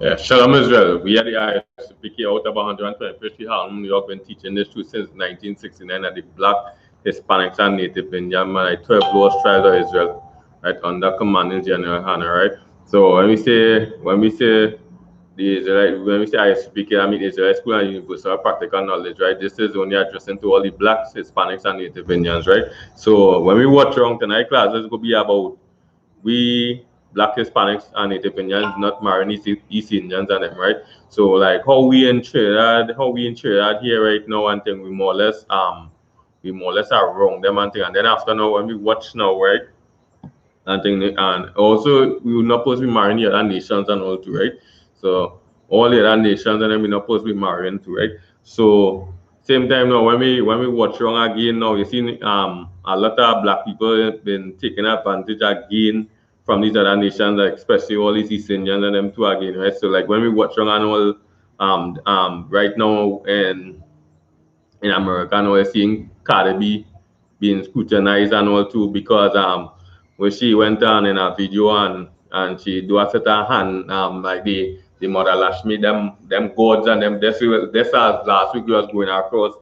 Yeah, Shalom Israel. We are the I.S.U.P.K out of 125th Harlem, New York, been teaching this truth since 1969 at the Black Hispanics and Native Indians, like 12 lowest tribes of Israel, right, under commanding GEN.YAHANNA, right? So when we say the Israelite, when we say I.S.U.P.K, I mean Israelite School and Universal Practical Knowledge, right? This is only addressing to all the Blacks, Hispanics, and Native Indians, right? So when we watch around tonight classes, go be about we Black Hispanics and Native Indians not marrying East Indians and them, right? So like how we in Trinidad here right now and thing we more or less are wrong them and thing. And then after now when we watch now, right? And thing and also we will not supposed to be marrying the other nations and all too, right? So all the other nations and then we not supposed to be marrying too, right? So same time now when we watch wrong again now you see a lot of black people been taking advantage again from these other nations, like especially all these East Indians and them too again, right? So like when we watch wrong and all right now in America now we're seeing Cardi B being scrutinized and all too because when she went on in a video and she do a set her hand like the mother Lashmi them gods and them this as last week was going across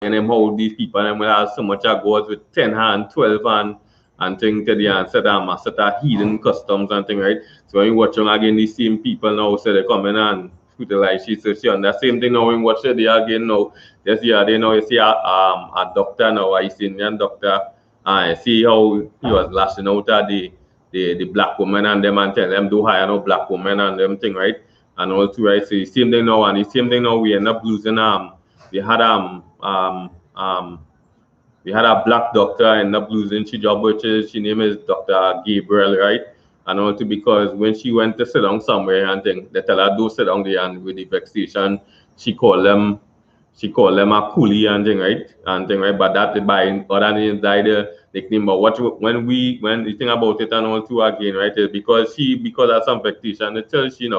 and them how these people them will have so much of gods with 10 hand, 12 hand and thing to the and set a hidden customs and thing, right? So when you watch on again the same people now so they come in and scrutinize she so she on that same thing now when you watch it there again now this year they know you see a doctor now, a East Indian doctor and see how he was lashing out at the black woman and them and tell them do hire no black woman and them thing, right? And all too, right? So the same thing now and the same thing now we end up losing we had we had a black doctor end up losing she job, which is she name is Dr. Gabriel, right? And also because when she went to sit down somewhere and thing, they tell her do sit down there and with the vexation, she called them a coolie and thing, right? And thing, right? But that by other names died the nickname. But when you think about it and all too again, right? Is because of some vexation, it tells she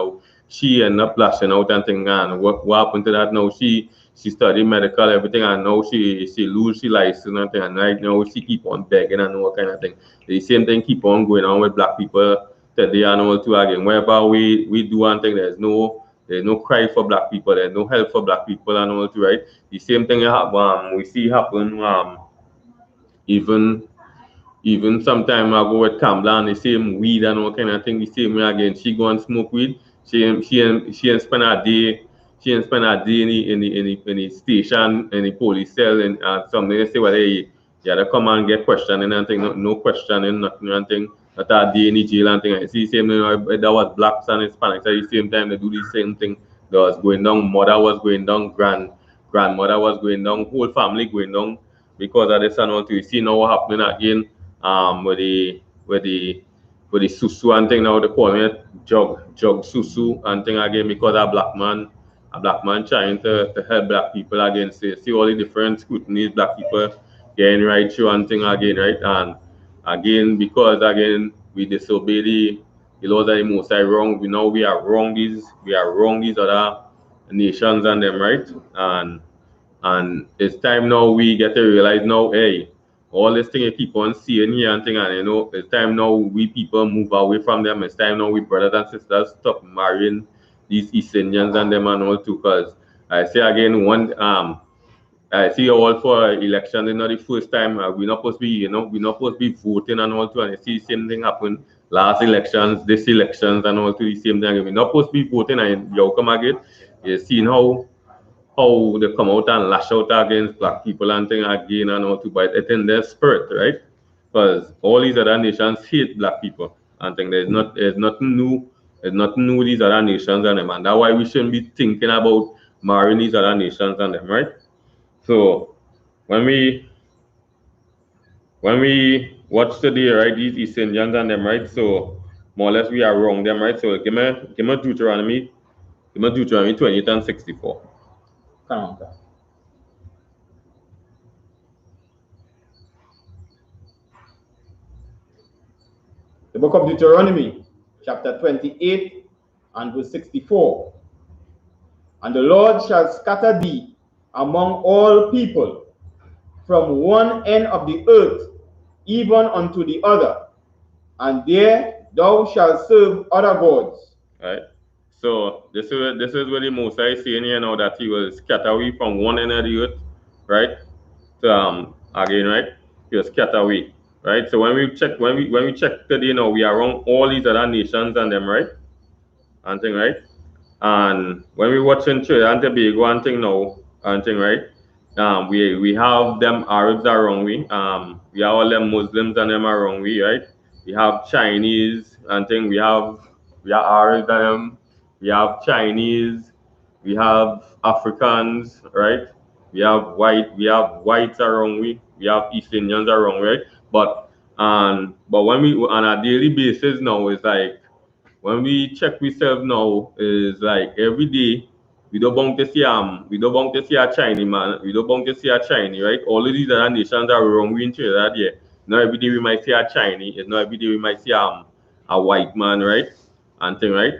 she end up lashing out and thing and what happened to that now she studied medical everything and now she lose she license and thing and right now she keep on begging and all kind of thing. The same thing keep on going on with black people today and all too again. Wherever we do one thing, there's no cry for black people, there's no help for black people and all too, right? The same thing we see happen even even sometime ago with Kamla and the same weed and all kind of thing, the same way again. She go and smoke weed. She ain't spend a day. She ain't spend a day in the station, in the police cell, and something they say, well, hey, yeah, they come and get questioning and thing, no questioning, nothing and thing. Not a day in the jail and thing. I see the same thing. That was blacks and Hispanics at the same time. They do the same thing. That was going down. Mother was going down. Grandmother was going down. Whole family going down because of this and all. You see now what happening again with the susu and thing now they call it jug susu and thing again because a black man trying to help black people again. See all the different scrutinies black people getting right through and thing again, right? And again because again we disobey the laws of the most high wrong. We know we are wrong these other nations and them, right? And it's time now we get to realize now, hey, all this thing you keep on seeing here and thing, and it's time now we people move away from them. It's time now we brothers and sisters stop marrying these East Indians and them and all too. Cause I say again, I see all for election. It's not the first time we're not supposed to be, we're not supposed to be voting and all too. And I see the same thing happen last elections, this elections and all too. The same thing. We're not supposed to be voting and you come again. You see how they come out and lash out against black people and thing again and all too, but it's in their spirit, right? Because all these other nations hate black people and think there's nothing new, there's nothing new with these other nations and them, and that's why we shouldn't be thinking about marrying these other nations and them, right? So when we watch today, right, these East Indians and them, right? So more or less we are wrong them, right? So give me Deuteronomy 28 and 64. Come on, God. The book of Deuteronomy, chapter 28 and verse 64. And the Lord shall scatter thee among all people, from one end of the earth even unto the other, and there thou shalt serve other gods. Right. So this is where the Mosai is saying here now that he will scatter we from one end of the earth, right? To again, right? He will scatter away, right? So when we check today now, we are around all these other nations and them, right? And thing, right? And when we watching Trinidad and Tobago and thing now, and thing, right? We have them Arabs around we have all them Muslims and them around we, right? We have Chinese and thing. We have Arabs and them. We have Chinese. We have Africans, right? We have whites around we. We have East Indians around, right? But when we on a daily basis now, it's like when we check ourselves now is like every day we don't want to see a Chinese man, we don't want to see a Chinese, right? All of these other nations are wrong we into that yeah. Not every day we might see a Chinese, it's not every day we might see a white man, right? And thing, right?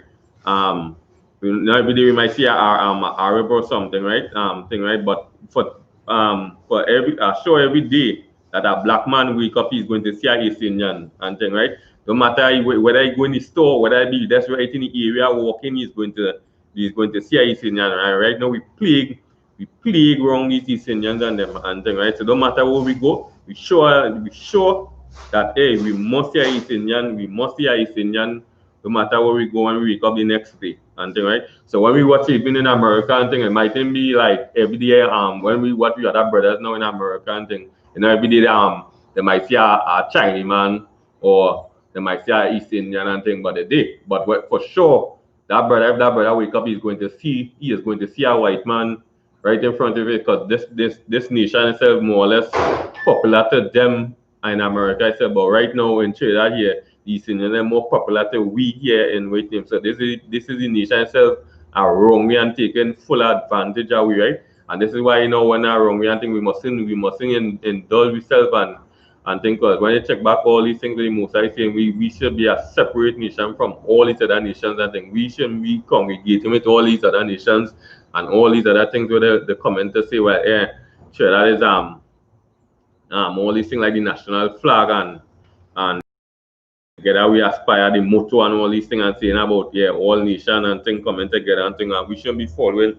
Um not every day we might see a Arab or something, right? Thing, right? But for every sure every day that a black man wake up he's going to see a East Indian and thing, right? No matter whether he go in the store, whether he be that's right in the area walking, he's going to see a East Indian. Right now we plague wrong these East Indians and them and thing, right? So no matter where we go, we sure that hey, we must see a East Indian, we must see a East Indian no matter where we go and we wake up the next day and thing, right? So when we watch even in America and thing, it might be like every day when we watch the other brothers now in America and thing, every day they might see a Chinese man or they might see a East Indian and thing, but they did. But for sure, if that brother wake up, he is going to see a white man right in front of it because this nation itself more or less popular to them in America itself. But right now in Trinidad here, the East Indians are more popular to we here in Vietnam. So this is the nation itself are wrongly and taking full advantage of we, right? And this is why when are wrong, we think we mustn't indulge ourselves and think because when you check back all these things, the most I saying we should be a separate nation from all these other nations. I think we shouldn't be congregating with all these other nations and all these other things where the commenters say, well, yeah, sure that is all these things like the national flag and together we aspire the motto and all these things and saying about yeah all nation and things coming together and things and we shouldn't be following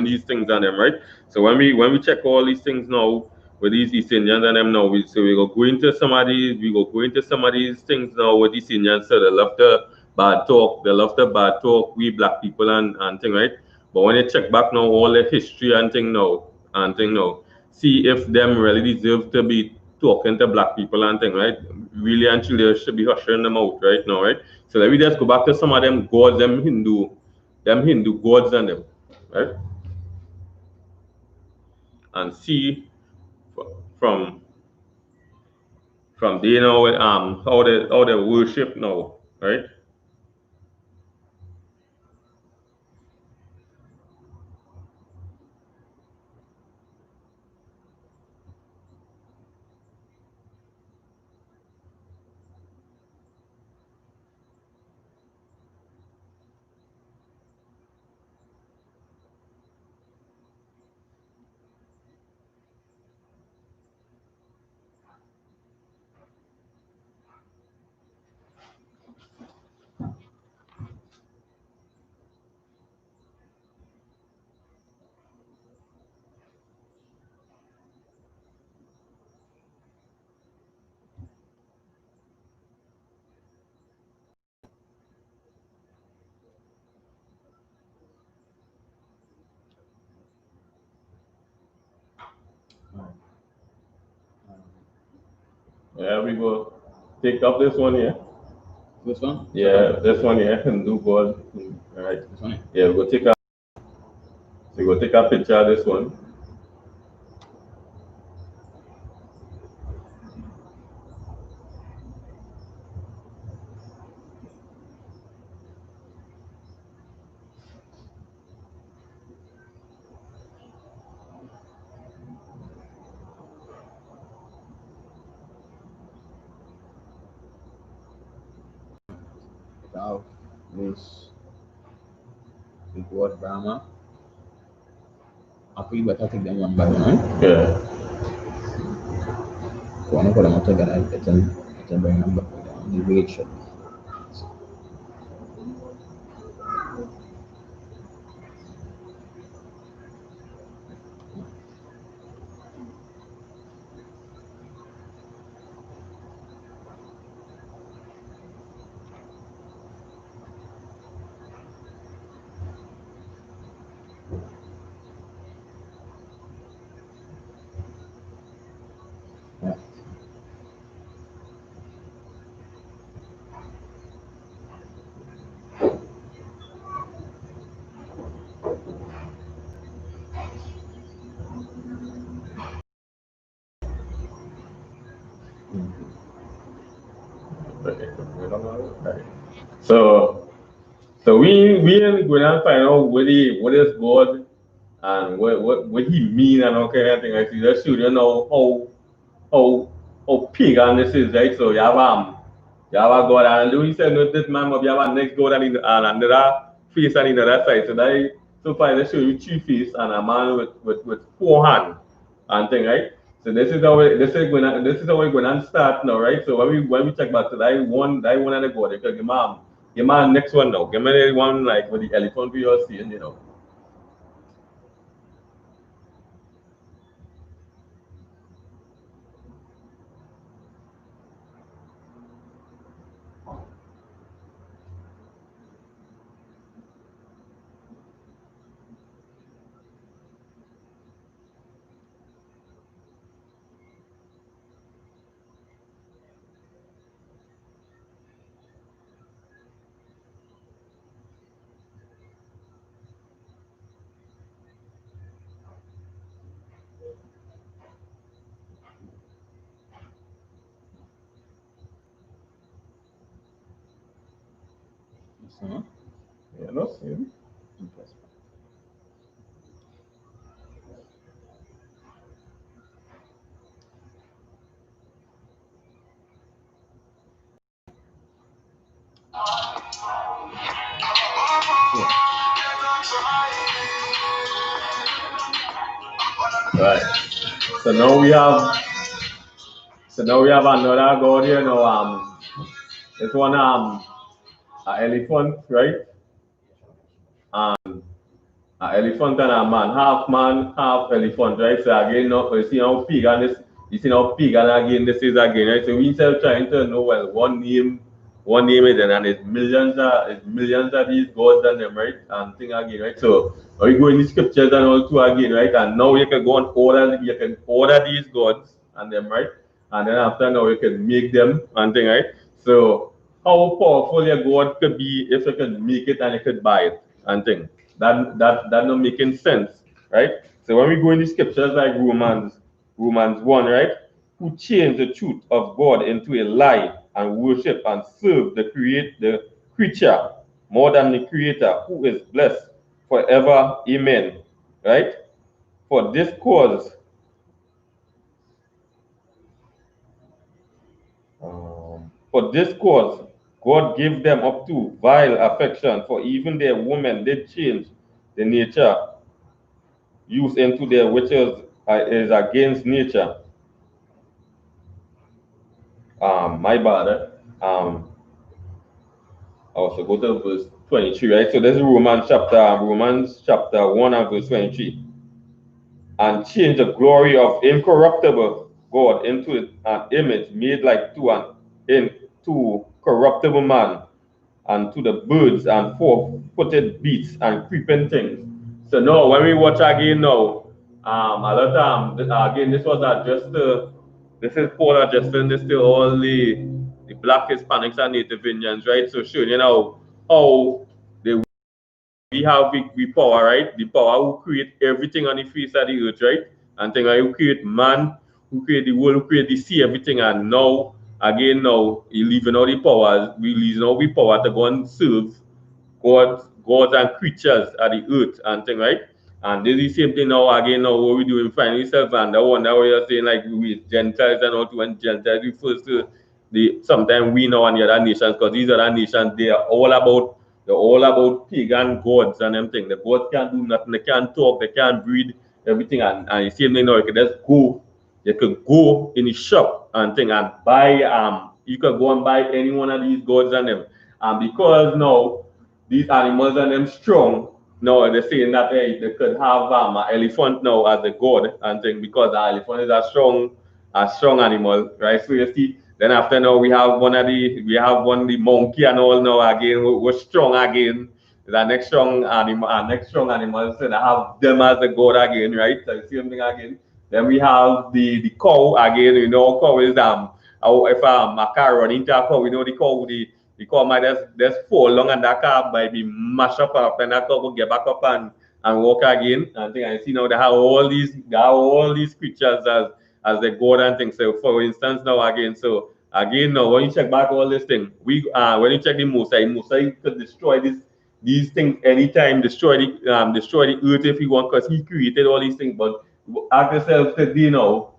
these things and them, right? So when we check all these things now with these East Indians and them now, we go into some of these things now with these Indians. So they love the bad talk, we black people and thing, right? But when you check back now all the history and thing now, see if them really deserve to be talking to black people and thing, right? Really and truly should be ushering them out right now, right? So let me just go back to some of them gods, them Hindu gods and them, right? And see from there now how they worship now, right? Yeah, we go take up this one here. This one? Yeah, this one here, Hindu god. All right. This one? Yeah, we go take a picture of this one. Now, this the god Brahma. After you better take them one by one. Yeah. One of them together, it's a bring number the village. Right. So we ain't going to find out what is God and what he mean and all kind of thing. I see just show you know how pagan this is, right? So you have a God and Louis said no this man you have a next God and another face on the other side. So that so far they show you two face and a man with four hands and thing, right? So this is how we're gonna start now, right? So when we check back to that one and the God, because your man next one now. Give me the one like with the elephant we are seeing, you know. Yeah, no, see. Right. So now we have another god here now. This one an elephant, right? An elephant and a man, half elephant, right? So again, now you see how pig and this, you see how pig and again this is again, right? So we still trying to know well one name is and it's millions of these gods and them, right? And thing again, right? So are you go in the scriptures and all too again, right? And now you can go and order these gods and them, right? And then after now you can make them and thing, right? So how powerful your God could be if you can make it and you could buy it and thing. That not making sense, right? So when we go in the scriptures like Romans 1, right? Who changed the truth of God into a lie and worship and serve the creature more than the creator who is blessed forever. Amen. Right? For this cause, God gave them up to vile affection, for even their women did change the nature used into their which is against nature. My bad. I also go to verse 23, right? So this is Romans chapter 1 and verse 23. And change the glory of incorruptible God into an image made like to corruptible man, and to the birds and four-footed beasts and creeping things. So now when we watch again now, a lot of again this was addressed to this is Paul addressing this to all the Black Hispanics and Native Indians, right? So showing you know how they we have we power, right? The power who create everything on the face of the earth, right? And thing like who create man, who create the world, who create the sea, everything. And now, again, now, he leaving all the powers, we leaving all the power to go and serve gods and creatures at the earth and thing, right? And this is the same thing now again now what we do in find yourself and the one that we are saying like with Gentiles and all to when Gentiles refers to the sometimes we know and the other nations because these other nations they're all about pagan gods and them thing. The gods can't do nothing, they can't talk, they can't breathe, everything and the same thing now you can just go you could go in the shop and thing and buy you could go and buy any one of these gods and them. And because now these animals and them strong. No, they're saying that hey, they could have an elephant now as a god and thing because the elephant is a strong animal, right? So you see, then after now we have one of the monkey and all now again we're strong again. The next strong animal, so they have them as a god again, right? So same thing again. Then we have the cow again, you know, cow is if a car run into a cow, we know the car might just fall long and that car might be mashed up and that car will get back up and walk again. And thing I see now they have all these creatures as the god and things. So for instance now again, so again now when you check back all this thing, we when you check the Mosai could destroy these things anytime, destroy the earth if he want, because he created all these things. But ask yourself today now,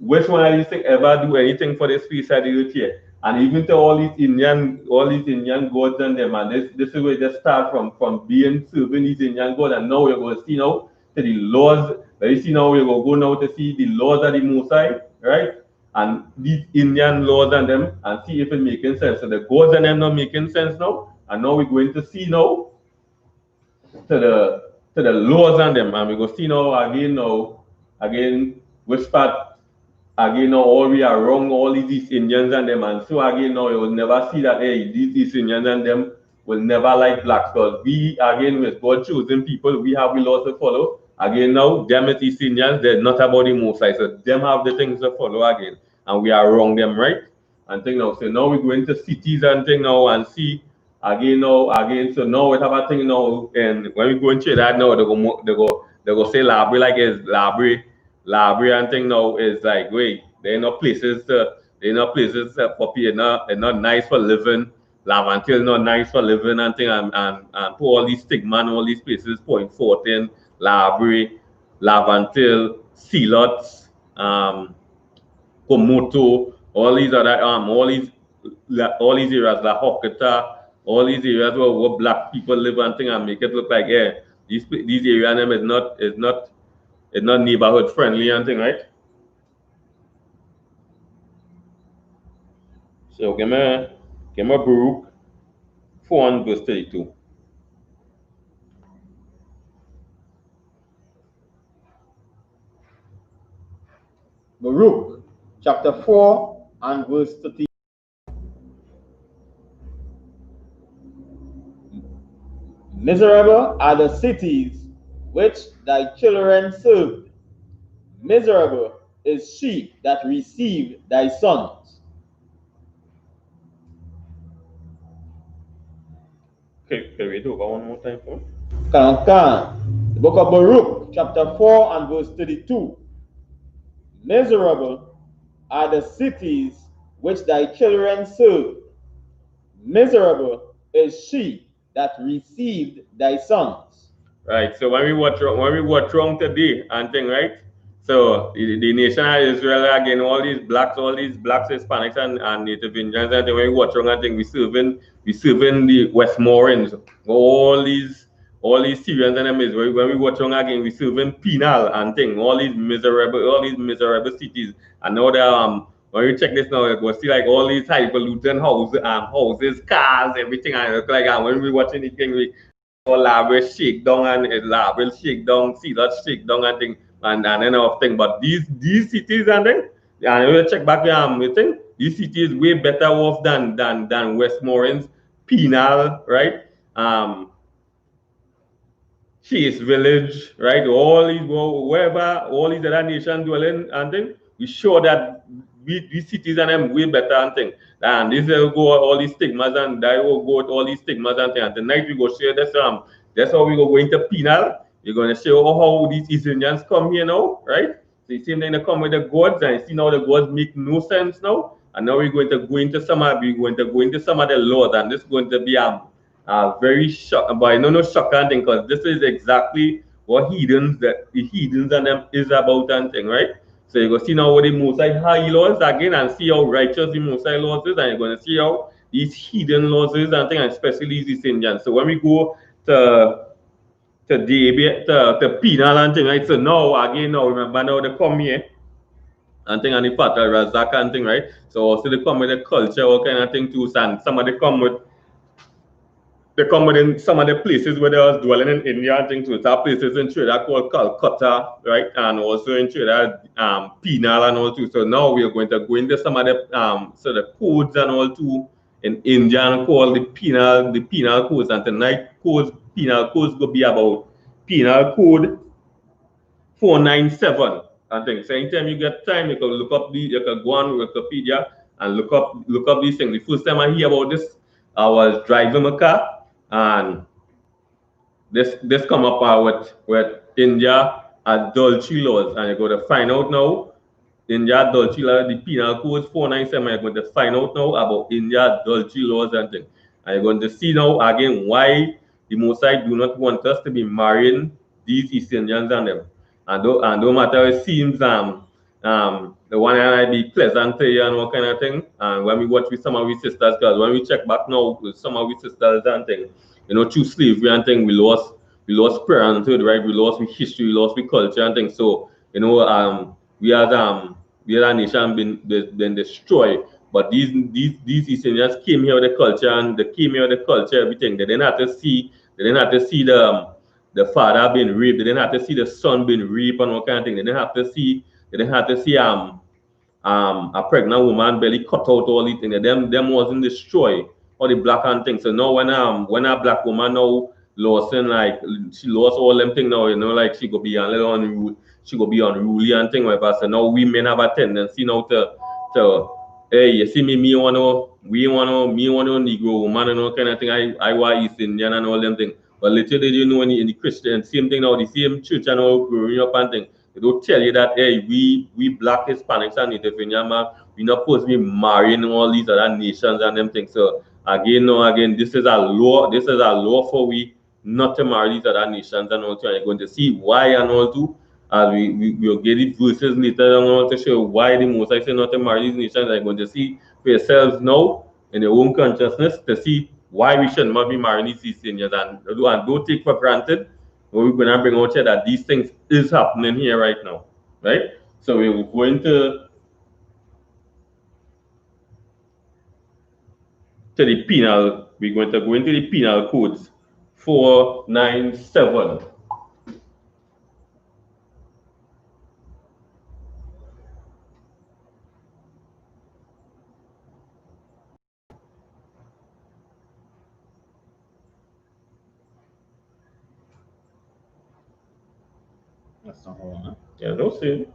which one of these things ever do anything for this piece of the earth here? And even to all these Indian gods and them, and this is where they start from being serving these Indian gods, and now we're going to see now to the laws. But you see now we're going to go now to see the laws of the Mosai, right? And these Indian laws and them, and see if it making sense. So the gods and them not making sense now, and now we're going to see now to the laws and them, and we go see now again which part again now all we are wrong, all these Indians and them, and so again now you will never see that hey these East Indians and them will never like blacks, because we again with God chosen people, we have the laws to follow. Again now them is East Indians, they're not about the Mosai, so them have the things to follow again, and we are wrong them, right? And thing now, so now we go into cities and thing now and see again. So now we have a thing now, and when we go into that now, they go say library like is library and thing now is like wait, they're not places for people, not nice for living. Lavantil not nice for living and thing, and put all these stigma and all these places point forth in library, Lavantil, Sealots, Komoto, all these areas like Hokata, all these areas where black people live and thing, and make it look like yeah, these areas them is not neighborhood friendly and thing, right? So give me Baruch 4 and verse 32. Baruch chapter 4 and verse 30. Miserable are the cities which thy children served. Miserable is she that received thy sons. Okay, can we do it one more time for me? The book of Baruch, chapter 4 and verse 32. Miserable are the cities which thy children served. Miserable is she that received thy sons. Right. So when we watch wrong today and thing, right? So the nation of Israel again, all these blacks, Hispanics and Native Indians, and then when we watch wrong and thing, we serving the Westmoreans, all these Syrians and them is when we watch wrong again, we serving penal and thing, all these miserable cities. And now that when you check this now, it was see like all these highfalutin houses, cars, everything, and look like and when we watching the thing, we lavish shakedown and lavish shakedown, see that shakedown and thing and of thing. But these cities and thing, and we check back we think these cities way better off than Westmoreland's penal, right? Chase Village, right? All these wherever all these other nations dwelling and thing, we show that we cities and them way better and thing. And this will go all these stigmas and that will go with all these stigmas and thing. And tonight we go share this that's how we go into penal. We're gonna show how these East Indians come here now, right? So you see them they come with the gods and you see now the gods make no sense now. And now we're going to go into some of the laws, and this is going to be very shock, but no shocking thing, because this is exactly what the heathens and them is about and thing, right? So you're gonna see now what the Mosai high laws again and see how righteous the Mosai laws is, and you're gonna see how these heathen laws is and thing, and especially these Indians. So when we go to penal and thing, right? So now remember now they come here and thing and the part of Razak and thing, right? So also they come with the culture, all kind of thing too, and some of them come with in some of the places where they was dwelling in India and things. There are places in Trinidad called Calcutta, right? And also in Trinidad, penal and all too. So now we are going to go into some of the the codes and all too in India and called the penal codes. And tonight penal codes will be about penal code 497 and things. So anytime you get time, you can go on Wikipedia and look up these things. The first time I hear about this, I was driving a car and this come up with India adultery laws, and you're going to find out now India adultery law, the penal code 497, you're going to find out now about India adultery laws and things. And you're going to see now again why the Mosai do not want us to be marrying these East Indians and them. And no matter it seems the one and I be pleasant to you and what kind of thing. And when we watch with some of our sisters, because when we check back now with some of our sisters and thing, through slavery and thing, we lost parenthood, right? We lost with history, we lost with culture and things. So, we as a nation been destroyed. But these East Indians came here with the culture and they came here with the culture, everything. They didn't have to see the father being raped, they didn't have to see the son being raped and all kind of thing. They didn't have to see a pregnant woman belly cut out all these things. Them wasn't destroyed all the black and things. So now when a black woman now lost in like she lost all them things now, like she could be a little unruly, she could be unruly and thing like that. So now women have a tendency now to hey, you see me me wanna Negro woman and all kind of thing. I want East Indian and all them things. But literally you know in the Christian same thing now, the same church and all growing up and thing. They don't tell you that hey, we black Hispanics and Native Indian man, we not supposed to be marrying all these other nations and them things. So again, this is a law for we not to marry these other nations and all too. And you're going to see why and all too. As we'll get it verses later on to show why the Most I say not to marry these nations. You're going to see for yourselves now in your own consciousness to see why we should not be marrying these East Indians and don't take for granted we're going to bring out here that these things is happening here right now, right? So we're going to the penal. We're going to go into the penal codes 497. That's not how, huh? Yeah, no sin.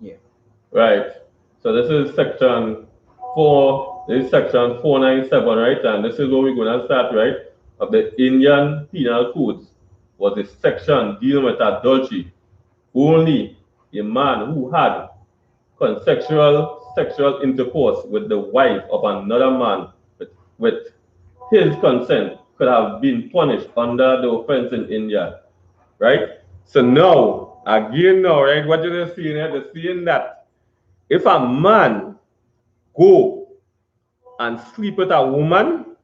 Yeah. Right. So this is section 4. This is section 497, right? And this is where we're going to start, right? Of the Indian Penal Codes was a section dealing with adultery. Only a man who had consensual sexual intercourse with the wife of another man with his consent could have been punished under the offense in India, right? So now, again now, right, what you're seeing here, they're saying that if a man go and sleep with a woman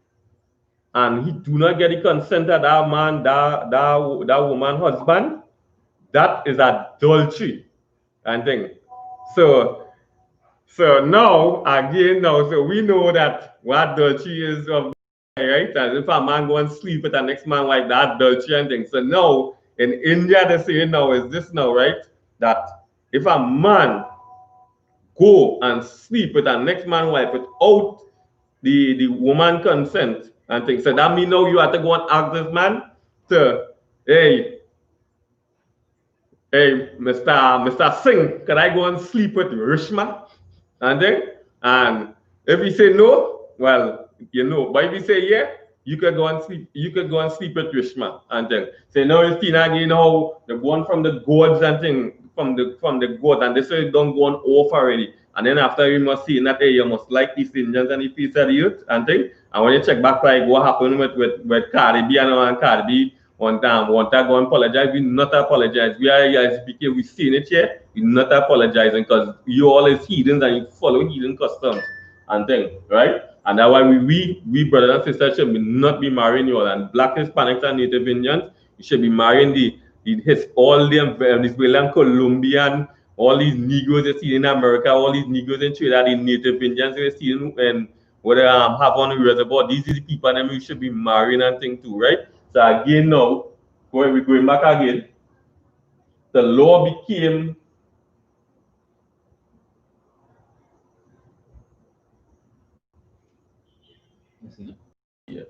and he do not get the consent of that man, that woman husband, that is adultery and thing. So now again now, so we know that what adultery is of right? And if a man go and sleep with the next man like that, adultery and things. So now in India they say now is this now, right? That if a man go and sleep with the next man wife without the woman consent and things. So that mean now you have to go and ask this man to, hey, Mr. Singh, can I go and sleep with Rishma? And then, and if he say no, well, but if he say yeah, you could go and sleep, with Rishma. And then say no, it's again how the one from the gods and thing, from the gods, and they say don't go on off already. And then after you must see that hey, you must like these Indians and the piece of the youth and thing. And when you check back like what happened with Cardi B and Cardi B, one time go and apologize. We not apologize. We are I.S.U.P.K. We seen it here. We not apologizing because you all is heathens and you follow heathen customs and things, right? And that's why we brothers and sisters should not be marrying you all. And black Hispanics and Native Indians, you should be marrying all the Venezuelan, Colombian, all these Negroes you see in America, all these Negroes in Trinidad, the Native Indians you see and what they have on the reservoir. These are the people that we should be marrying and things too, right? So again now, we're going back again. The law became yeah.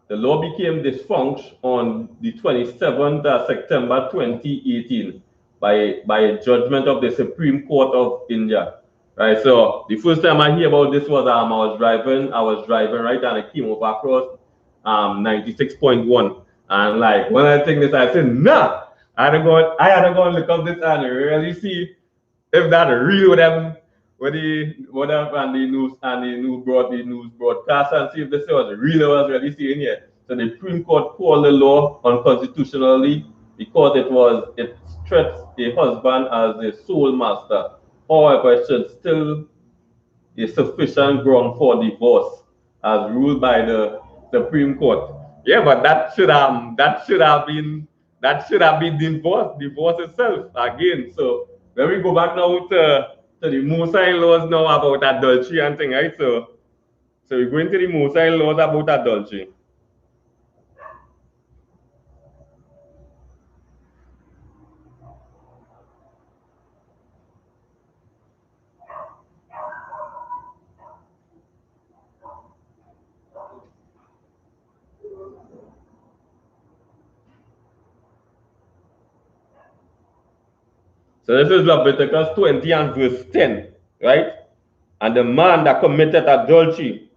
the law became defunct on the 27th of September 2018 by a judgment of the Supreme Court of India. Right, so the first time I hear about this was I was driving right, and I came over across 96.1, and like when I think this, I said, nah, I had to go and look up this and really see if that really would have and the news broadcast and see if this was really saying here. So the Supreme Court called the law unconstitutionally because it treats a husband as a sole master. However, it should still be sufficient ground for divorce as ruled by the Supreme Court. Yeah, but that should have been divorce itself again. So when we go back now to the Mosai laws now about adultery and thing, right? So we're going to the Mosai laws about adultery. So this is Leviticus 20 and verse 10, right? And the man that committed adultery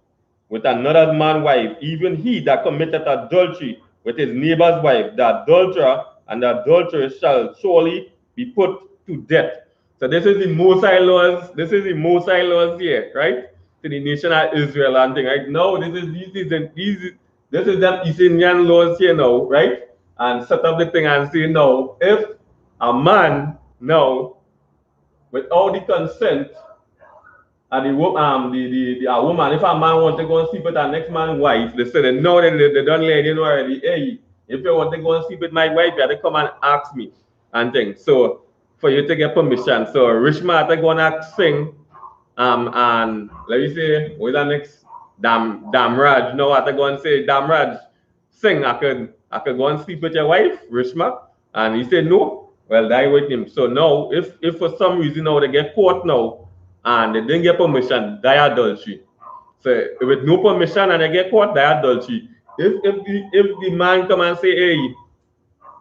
with another man's wife, even he that committed adultery with his neighbor's wife, the adulterer and the adulteress shall surely be put to death. So this is the Mosai laws. This is the Mosai laws here, right? To the nation of Israel and thing, right? Now this is them East Indian laws here now, right? And set up the thing and say no, if a man now without the consent and a woman, if a man wants to go and sleep with the next man's wife, they say no, they don't let you know already. Hey, if you want to go and sleep with my wife, you have to come and ask me and things. So for you to get permission. So rich man to go and sing, and let me say, what's the next? Damraj. No, I have to go and say, Damraj, sing. I could go and sleep with your wife, rich man. And he said no. Well, die with him. So now, if for some reason now they get caught now and they didn't get permission, die adultery. So with no permission and they get caught, die adultery. If the man come and say, hey,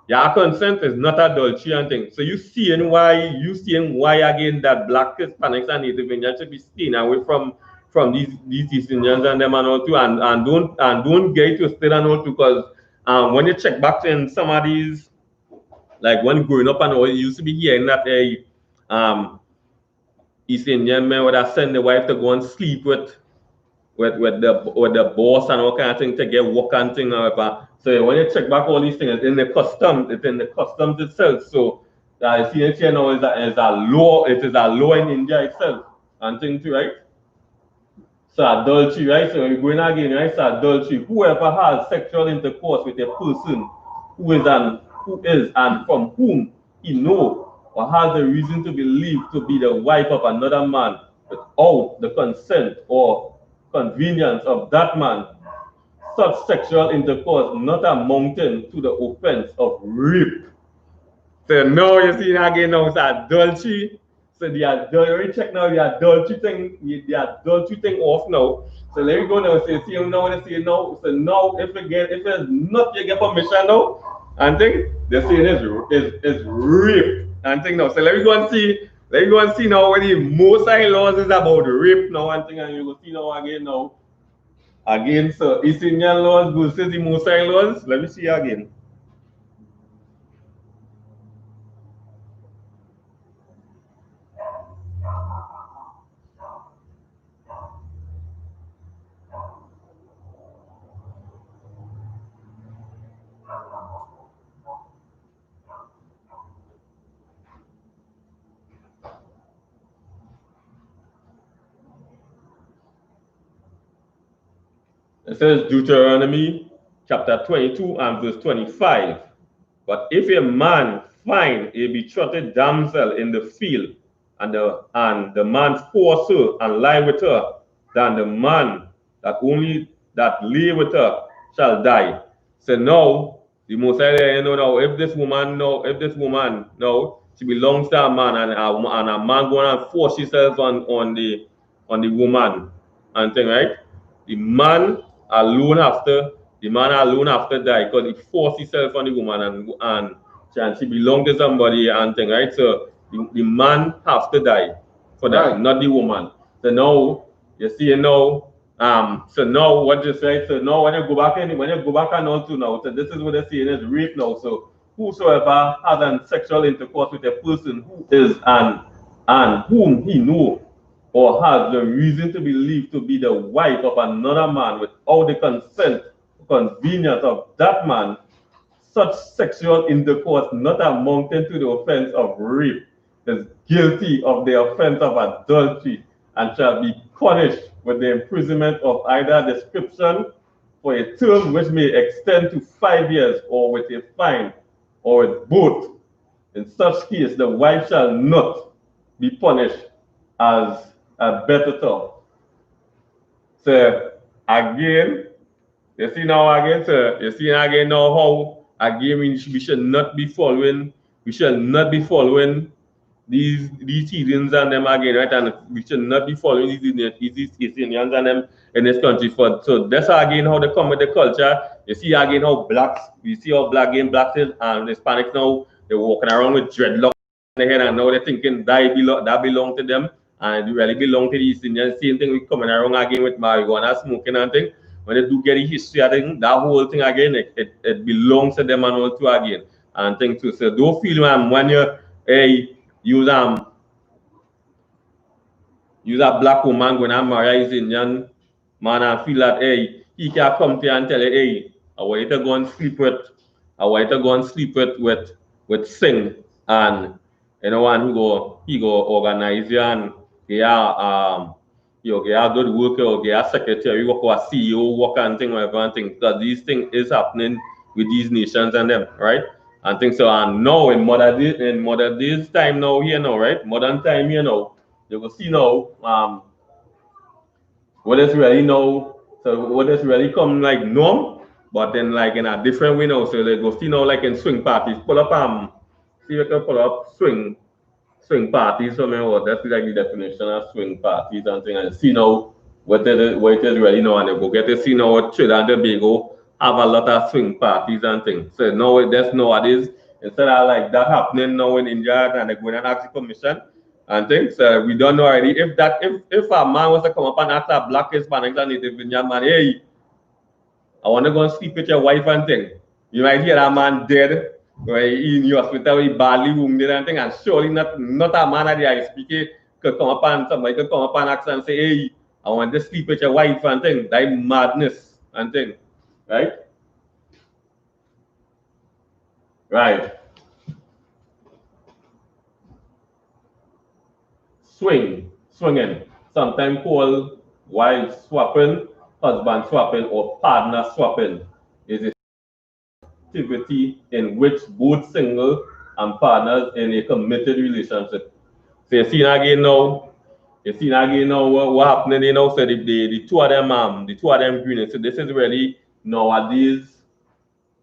your consent is not adultery and things. So you seeing why again that Black Hispanics and Native Indians should be staying away from these East Indians and them and all too, and don't get twisted and all too, because when you check back in some of these, like when growing up and all, you used to be hearing that East Indian men would have send the wife to go and sleep with the boss and all kind of thing to get work and thing. So when you check back all these things, it's in the customs itself. So I see it here now is a law. It is a law in India itself and things too, right? So adultery, right? So we're going again, right? So adultery. Whoever has sexual intercourse with a person who is and from whom he knows or has a reason to believe to be the wife of another man without the consent or convenience of that man, such sexual intercourse not amounting to the offense of rape. So now you see again now it's adultery. So the adultery check now the adultery thing off now. So let me go now and say see now when they say now. So now if it's not you get permission now and think they say is rape and thing now. So let me go and see now what the Mosai laws is about rape now and thing, and you will see now again. So East Indian laws versus the Mosai laws. Let me see again. It says Deuteronomy chapter 22 and verse 25. But if a man find a betrothed damsel in the field, and the man force her and lie with her, then the man that lay with her shall die. So now the Mosai, now if this woman now she belongs to a man, and a man going and force himself on the woman and thing, right? The man alone have to the man alone after die because he forced himself on the woman and she belonged to somebody and thing, right? So the man has to die for that, not the woman. So now you see now, so now what you say? So now when you go back and all to now, so this is what they're saying is rape now. So whosoever has an sexual intercourse with a person who is and whom he know or has the reason to believe to be the wife of another man without the consent, convenience of that man, such sexual intercourse not amounting to the offense of rape is guilty of the offense of adultery and shall be punished with the imprisonment of either description for a term which may extend to 5 years or with a fine or with both. In such case, the wife shall not be punished as a better term. So again, you see now again, sir. You see again now how again we should not be following. We shall not be following these heathens and them again, right? And we should not be following these Indians and them in this country. So that's again how they come with the culture. You see again how blacks. You see how blacks and Hispanics now they're walking around with dreadlocks in their head, and now they're thinking that belong to them and it really belong to the East Indians. Same thing we coming around again with marijuana smoking and thing. When they do get a history, I think that whole thing again, it belongs to them and all too again. And thing too. So don't feel when you use a black woman going to marry his Indian man and feel that he can come to you and tell you, I want you to go and sleep with Singh and and he go organize you and get a good worker or get a secretary work or a CEO work and thing whatever and thing because these things is happening with these nations and them, right? And things so and now in modern days time now here now, right? Modern time here now, you will see now what is really now, so what is really come like norm, but then like in a different way now. So they go see now like in swing parties, pull up see if you can pull up swing parties, so man, that's like the definition of swing parties and thing and see now what it is really now and they go get to see now what Trinidad and Tobago have a lot of swing parties and things. So now that's nowadays instead of like that happening now in India and they go and ask the permission and things. We don't know already if a man was to come up and ask a black Hispanic and Native Indian man, hey, I want to go and sleep with your wife and thing. You might hear that man dead, where in your hospital, he badly wounded and thing, and surely not a man at the I.S.U.P.K could come up and somebody could come up and ask and say, hey, I want to sleep with your wife and thing. That madness and thing, right? Right. Swinging, sometimes called wife swapping, husband swapping, or partner swapping, is a activity in which both single and partners in a committed relationship. So you see again now, what happening, so the two of them green. So this is really nowadays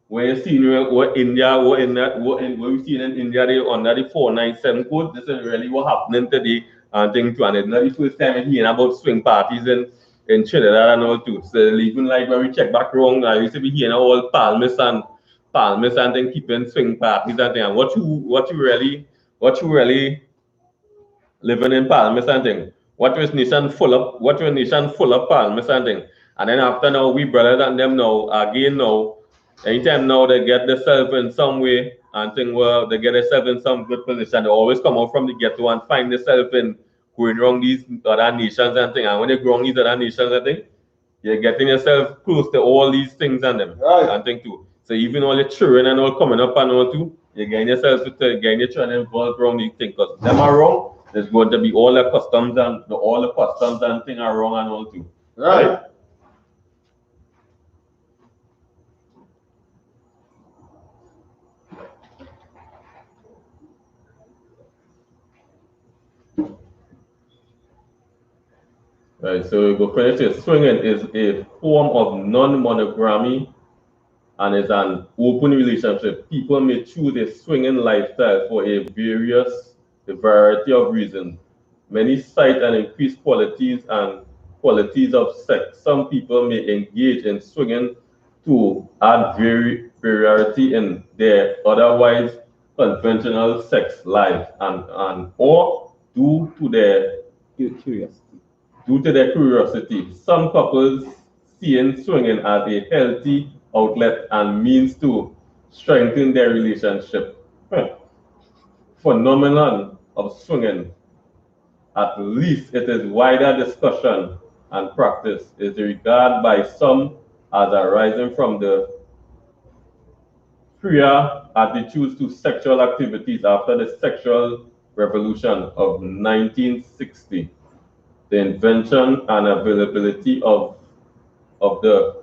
when you see what we see in India they under the 497 code, this is really what happening today and thing too. And it's not the first time I'm hearing about swing parties in Trinidad and all too. So even like when we check back wrong, I used to be hearing all palmists and then keeping swing parties and thing. And what you really living in palmists and thing. What was nation full of palmists and thing. And then after now we brothers and them now again now. Anytime now they get themselves in some way and think, well, they get themselves in some good position, they always come out from the ghetto and find themselves in going wrong these other nations and things. And when they go wrong these other nations, I think you're getting yourself close to all these things and them. Right. And think too. So even all the children and all coming up and all too, you're getting yourself getting your children involved wrong these things. Because them are wrong, there's going to be all the customs and things are wrong and all too. Right? Right, so we go finish it. Swinging is a form of non-monogamy and is an open relationship. People may choose a swinging lifestyle for a variety of reasons. Many cite an increased qualities of sex. Some people may engage in swinging to add variety in their otherwise conventional sex life and or due to their curiosity. Some couples seeing swinging as a healthy outlet and means to strengthen their relationship. Phenomenon of swinging, at least it is wider discussion and practice, is regarded by some as arising from the freer attitudes to sexual activities after the sexual revolution of 1960. The invention and availability of the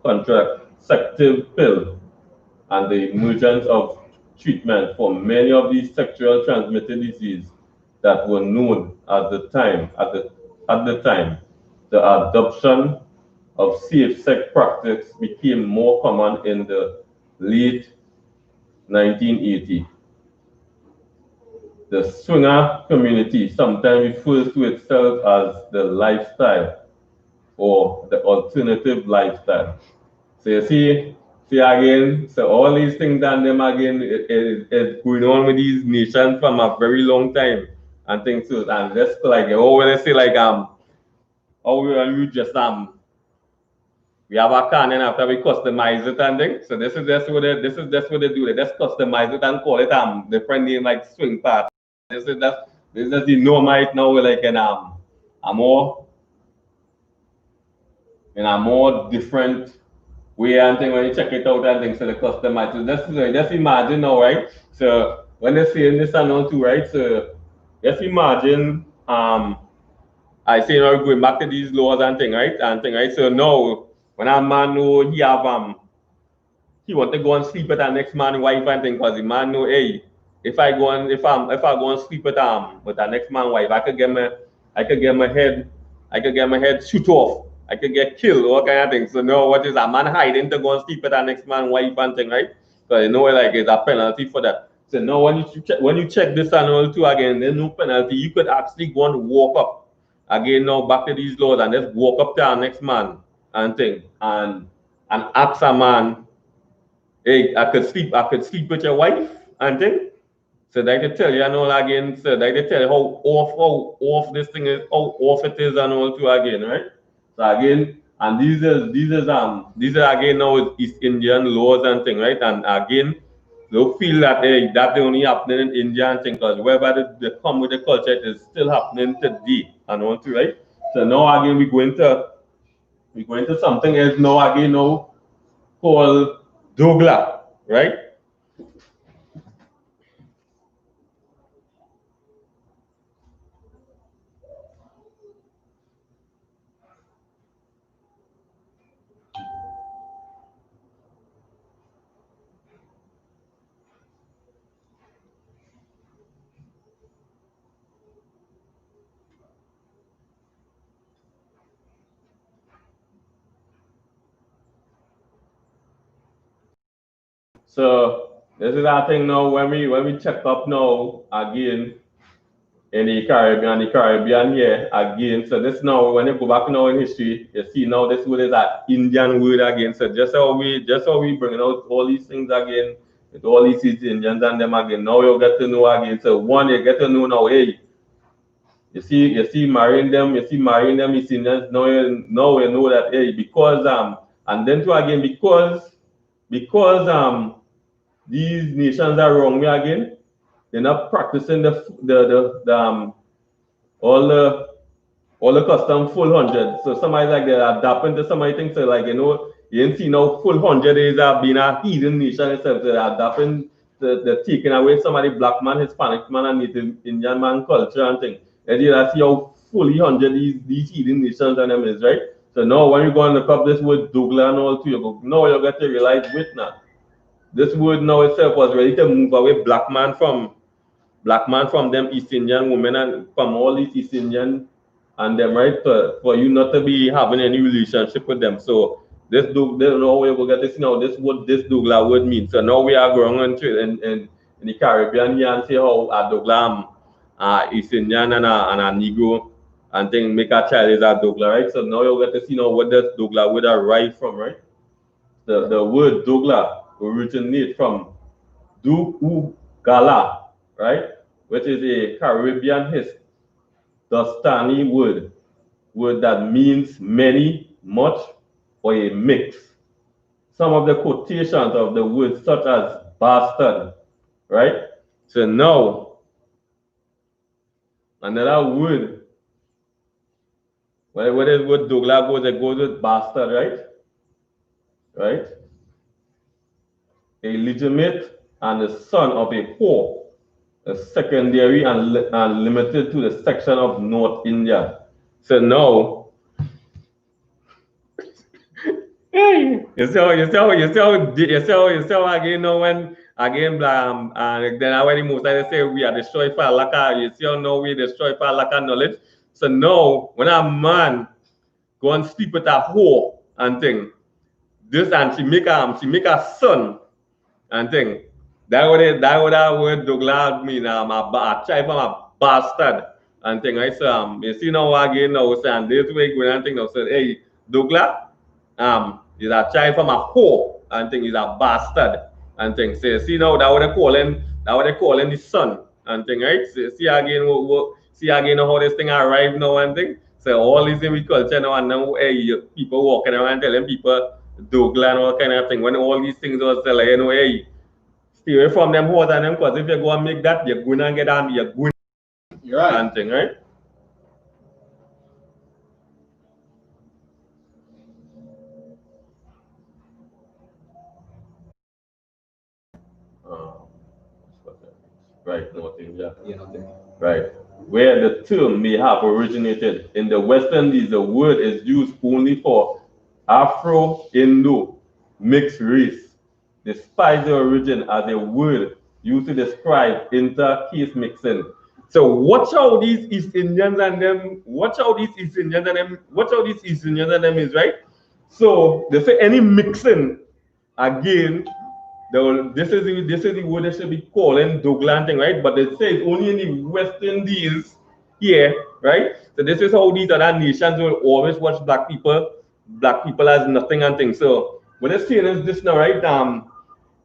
contraceptive pill and the emergence of treatment for many of these sexual transmitted diseases that were known at the time. The adoption of safe-sex practice became more common in the late 1980s. The swinger community sometimes refers to itself as the lifestyle or the alternative lifestyle. So you see again, so all these things and them again is going on with these nations from a very long time and things so and just like when they say like we just we have a can and after we customize it and things. So this is just what they do. They just customize it and call it different name like swing part. This is the norm right now like in a more different way and thing when you check it out and things so the customize. So just imagine now, right? So when they say this and all too, right? So just imagine I say now going back to these laws and thing, right? So now when a man know he want to go and sleep with the next man wife and thing because the man know, hey, if I go and sleep with the next man wife, I could get my head shoot off. I could get killed, all kind of things. So now what is a man hiding to go and sleep with the next man wife and thing, right? So you know like it's a penalty for that. So now when you check this and all too again, there's no penalty. You could actually go and walk up again now back to these laws and just walk up to our next man and thing and ask a man, hey, I could sleep with your wife and thing. So they can tell you and all again, so they can tell you how off this thing is, how off it is and all too again, right? So again, and these are again now East Indian laws and thing, right? And again, they feel that hey, that only happening in India and thing, because wherever they come with the culture, it is still happening today and all too, right? So now again we go into something else now again now called Dogla, right? So this is our thing now when we check up now again in the Caribbean here again. So this now when you go back now in history, you see now this word is an Indian word again. So just how we bring out all these things again, with all these Indians and them again. Now you get to know again. So one you get to know now, hey, you see marrying them East Indians. Now you know that hey, because and then too again because these nations are wrong me again. They're not practicing all the custom full 100. So somebody like they're adapting to somebody thinks so like you ain't see now full 100 days of being a heathen nation itself. So they're adapting they're taking away somebody black man, Hispanic man, and Native Indian man culture and thing. And you see how fully 100 these heathen nations and them is, right? So now when you go and look up this word Douglas and all too, you go, no, you got to realize with now. This word now itself was ready to move away black man from them East Indian women and from all these East Indian and them, right? For you not to be having any relationship with them. So this now we will get this now. This what this Douglas word means. So now we are growing into in the Caribbean here and see how a Douglas East Indian and a Negro and then make a child is a Douglas, right? So now you get to see now what this Douglas word arrive from, right? the word Dogla originates from Dugala, right? Which is a Caribbean Hindustani word that means many, much, or a mix. Some of the quotations of the words such as bastard, right? So now, another word, what is what Dogla goes, it goes with bastard, right? Right? A legitimate and the son of a whore, a secondary and limited to the section of North India. So now, hey, you see how again now when again and then when most I say we are destroyed for laka, you see how now we destroy for laka knowledge. So now when a man go and sleep with a whore and thing, this and she make a son and thing. That word Douglas mean a child from a bastard and thing. Right? So you see now again now so, and this way going and thing now say, hey, Douglas is a child from a whore and thing, is a bastard and thing. So see now that what they calling the son and thing, right? So, see again how this thing arrive now and thing. So all this in we culture now and now hey people walking around and telling people Douglas and all kind of thing. When all these things are like, you know, hey, stay away from them hoes and them because if you go and make that, you're going to get you're going and thing, right? Right, nothing, yeah. Nothing. Right. Where the term may have originated. In the West Indies, the word is used only for Afro-Indo mixed race, despite the origin as a word used to describe inter-caste mixing. So watch out these East Indians and them, watch out these East Indians and them, watch out these East Indians and them is, right? So they say any mixing, again, this is the word they should be calling Douglas thing, right? But they say it's only in the West Indies here, right? So this is how these other nations will always watch black people as nothing and things. So what they're saying is this now, right?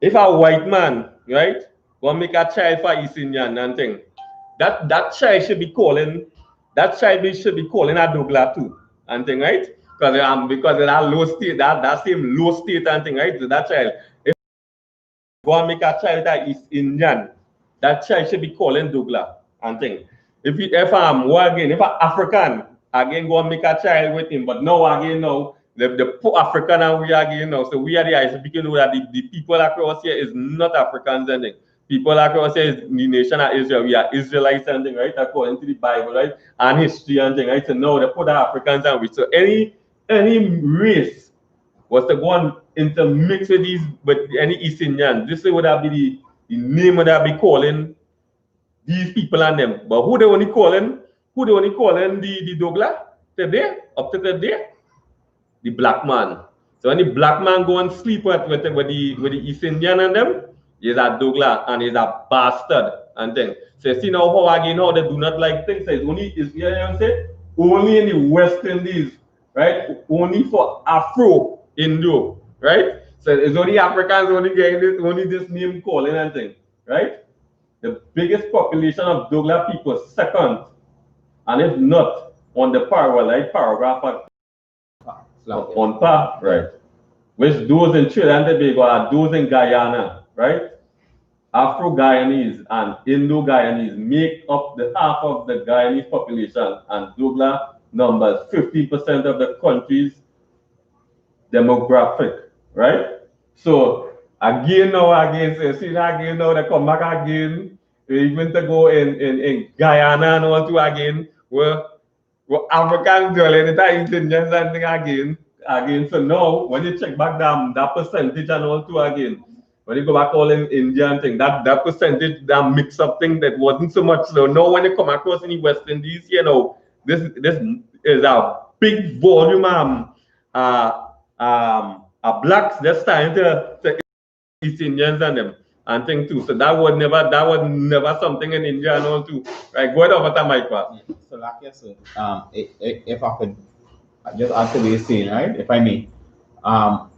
If a white man, right, want make a child for East Indian and thing, that child should be calling should be calling a Douglas too and thing, right? Because that low state, that same low state and thing, right? So that child go and make a child that is Indian, that child should be calling Douglas and thing. If an African again go and make a child with him, but now again now the poor African and we again now, so we are the I.S.U.P.K know that the people across here is not Africans and thing. People across here is the nation of Israel. We are Israelites and thing, right? According to the Bible, right? And history and thing, right? So now they put the Africans and we so any race was to go and intermix with these, but any East Indian. This would have be the name would have be calling these people and them. But who they only calling? Who they only calling the Douglas today? Up to today, the black man. So when the black man go and sleep with the East Indian and them, he's a Douglas and he's a bastard and then. So see now how again how they do not like things. So it's only only in the West Indies, right? Only for Afro-Indo, right? So it's only Africans only getting only this name calling and thing, right? The biggest population of Douglas people, second, and if not on the parallel, like paragraph on par, right? Which those in Trinidad and Tobago are those in Guyana, right? Afro-Guyanese and Indo-Guyanese make up the half of the Guyanese population, and Douglas numbers 50% of the country's demographic, right? So again now, so see again now they come back again, even to go in Guyana and all too again, where African girl and the East Indians and thing again. So now when you check back that percentage and all too again, when you go back all in Indian thing, that percentage, that mix up thing that wasn't so much. So now when you come across in the West Indies, you know, this is a big volume blacks that's starting to East Indians and them and thing too. So that was never something in India and all too. Right, go ahead over to Mike. So like if I could just add to what you're saying, right? If I may.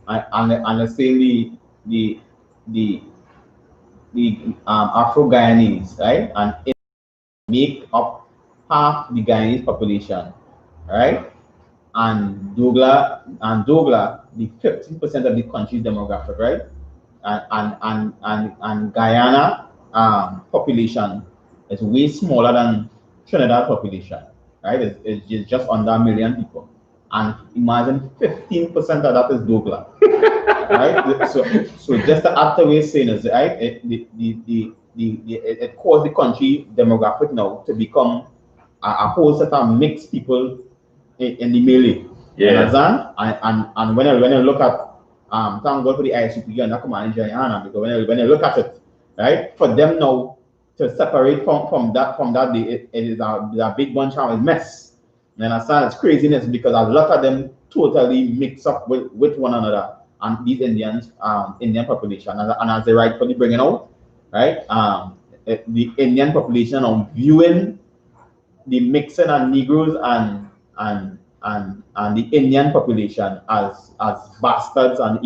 and let's say the Afro Guyanese, right, and it make up half the Guyanese population, right, and Douglas, the 15% of the country's demographic, right, and Guyana population is way smaller than Trinidad population, right? It's just under 1 million people, and imagine 15% of that is Douglas, right? So just the after way saying is right, it caused the country demographic now to become a whole set of mixed people in the melee. Yeah. And when I look at thank God for the I.S.U.P.K and that come on GEN.YAHANNA, because when I look at it, right, for them now to separate from that day, it is a big bunch of a mess. You understand? It's craziness because a lot of them totally mix up with one another and these Indians, Indian population, and as they rightfully bring it out, right? The Indian population are viewing the mixing and Negroes and the Indian population as bastards and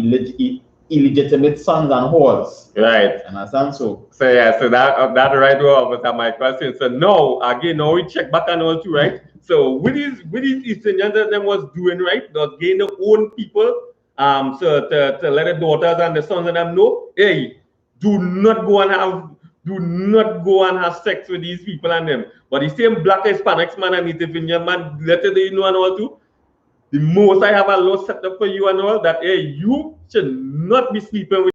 illegitimate sons and whores. Right. Understand? So yeah, so that right was my question. So no, again, now we check back and all too, right? So with these East Indians that them was doing, right, that gain their own people, so to let the daughters and the sons of them know, hey, do not go and have sex with these people and them. But the same Black Hispanics man and Native Indian man, let they know and all too. The most I have a law set up for you and all that, hey, you should not be sleeping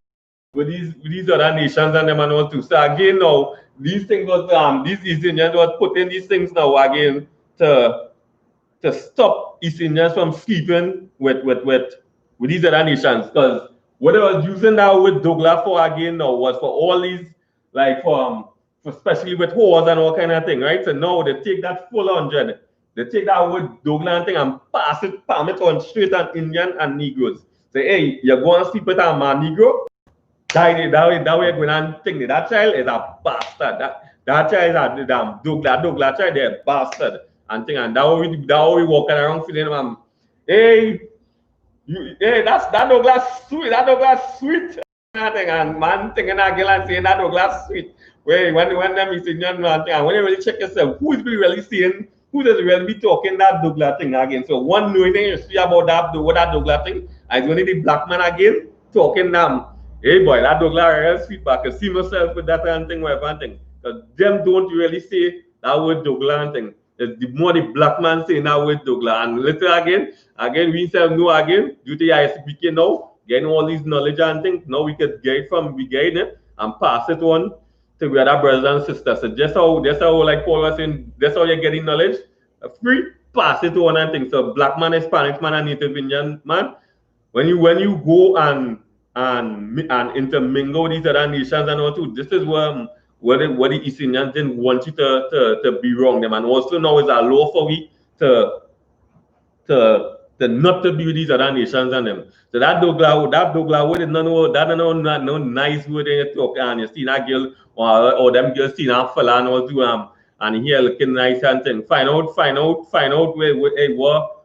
with these other nations and them and all too. So again now, these things was these East Indians was putting these things now again to stop East Indians from sleeping with these other nations. Because what I was using that with Douglas for again now was for all these, like for especially with whores and all kind of thing, right? So now they take that full 100, they take that with Douglas thing and palm it on straight on Indian and Negroes. Say, hey, you're going to sleep with a man Negro, that way going and think that child is a bastard. That child is a damn Douglas child, they're a bastard. And thing, and that way we walking around feeling hey, that Douglas sweet. And man thinking that girl and saying that Douglas sweet. When them is in and when you really check yourself, who is really saying, who does really be talking that Douglas thing again? So one new thing you see about what that Douglas thing, and it's only the black man again talking them. Hey boy, that Douglas real sweet back. I see myself with that and thing, whatever thing. Because them don't really say that word Douglas and thing. The more the black man saying that word Douglas. And later again, we say no again, due to I.S.U.P.K now, getting all these knowledge and things, now we could get it from we get it and pass it on to the other brothers and sisters. So just how like Paul was saying, that's how you're getting knowledge. Free, pass it on and things. So black man, Hispanic man, and Native Indian man, when you go and intermingle these other nations and all too, this is where the East Indians didn't want you to be wrong them. And also now is a law for we to not to be with these other nations and them. So that Douglas word is no nice word in you talk and you see that girl or them girls see that fella and all too and here looking nice and thing. Find out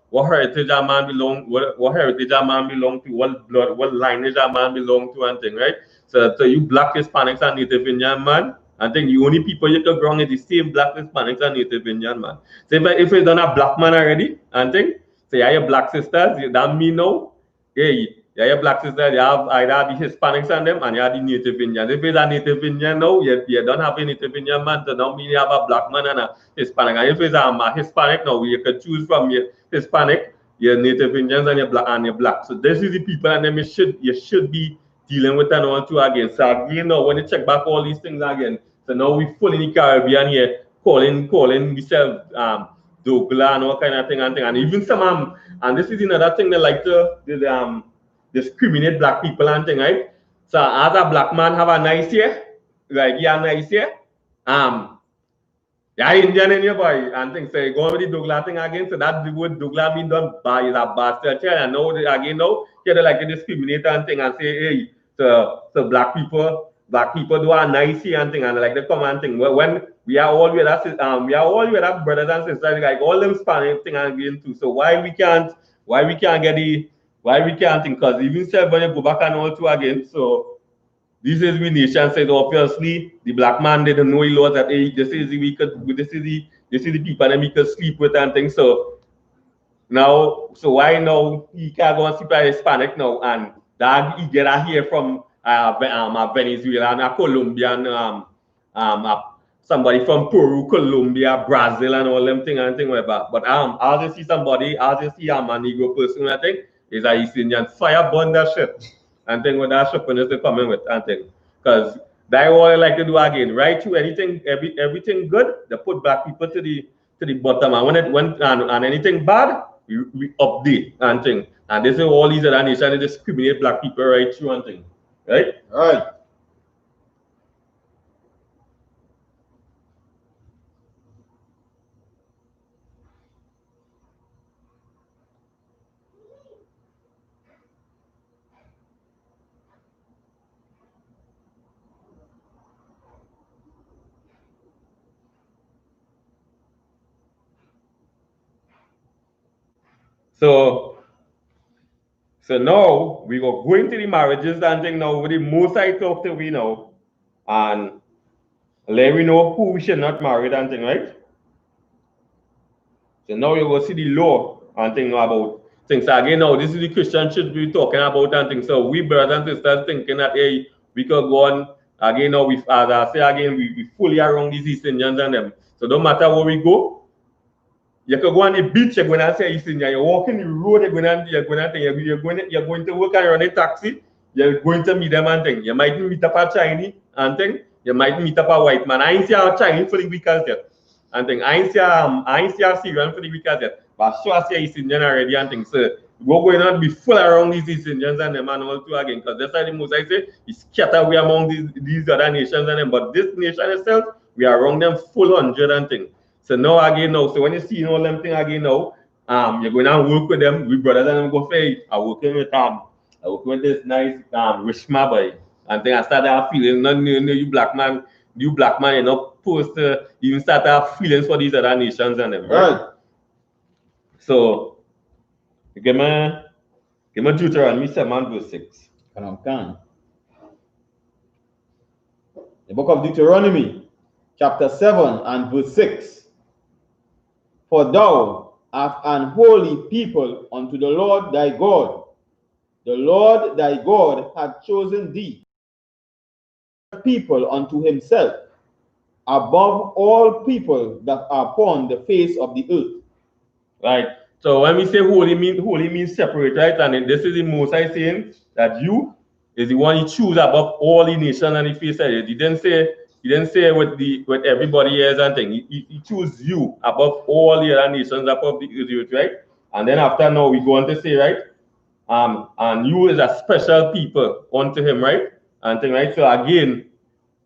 what heritage a man belong, what heritage a man belong to, what blood, what lineage a man belong to and thing, right? So you Black Hispanics and Native Indian man, I think the only people you can wrong is the same Black Hispanics and Native Indian man. So if it's done a black man already, and think, say so your Black sisters, that mean now, hey, your Black sisters, you have either the Hispanics and them and you have the Native Indians. If it's a Native Indian now, you don't have a Native Indian man, so now mean you have a black man and a Hispanic. And if it's a Hispanic now, you can choose from your Hispanic, your Native Indians and your black. So this is the people and them you should be dealing with and all two again. So again now when you check back all these things again, so now we full in the Caribbean here, calling myself Douglas and all kind of thing and even some and this is another thing they like to discriminate black people and thing, right? So as a black man have a nice year, like yeah, nice year, yeah, Indian in your boy and things say go with the Douglas thing again. So that the word Douglas mean done by is a bastard child and now again now they like to discriminate and thing and say hey so black people do a nice and thing and like the come and thing. Well, when we are all with us brothers and sisters like all them Spanish thing again too. So why we can't get Why we can't think? Because even said when you go back and all to again, so this is we nation said obviously the black man didn't know he laws that hey, this is the people that we could sleep with and things. So now, so why now he can't go and sleep with Hispanic now and that he get a here from Venezuela and Colombia and somebody from Peru, Colombia, Brazil, and all them thing and thing whatever. But I'll just see somebody, I'll just see a Negro person, I think, is a East Indian fire burn that shit. And think what that shit when they coming with and thing. Because that's what I like to do again. Right through anything, everything good, they put black people to the bottom. And when it went and anything bad, we update and thing. And this is all these other nations they discriminate black people right through and thing. Right? Right. So now we go going to the marriages and thing now with the most I talk to we know and let we know who we should not marry and thing, right? So now you go see the law and thing about things. So again now this is the Christian should be talking about and things. So we brothers and sisters thinking that hey we could go on again now we as I say again we fully around these East Indians and them. So no matter where we go, you can go on the beach, you're going to say East India, you're walking the road, you're going to work and run a taxi, you're going to meet them and thing. You might meet up a Chinese and thing, you might meet up a white man. I ain't see a Chinese for the weekends yet. And thing. I ain't see a Syrian for the weekends yet. But sure I see East Indian already and things. So we're going to be full around these East Indians and them and all too again. Because that's why the most I say is scatter away among these other nations and them. But this nation itself, we are around them full 100 and things. So now again now, so when you see all them thing again now, you're going to work with them, we brothers and them go say, I working with this nice Rishma boy. And then I started feeling no you black man, you're not supposed to even start to have feelings for these other nations and them, right? So give me Deuteronomy 7 verse 6. The book of Deuteronomy, chapter 7 and verse 6. For thou art an holy people unto the Lord thy God. The Lord thy God hath chosen thee, people unto himself, above all people that are upon the face of the earth. Right. So when we say holy means separate, right? And this is the most I saying that you is the one you choose above all the nation and the face of it. He didn't say with everybody else and thing. He choose you above all the other nations above the earth, right? And then after now we go on to say, right? And you is a special people unto him, right? And thing, right? So again,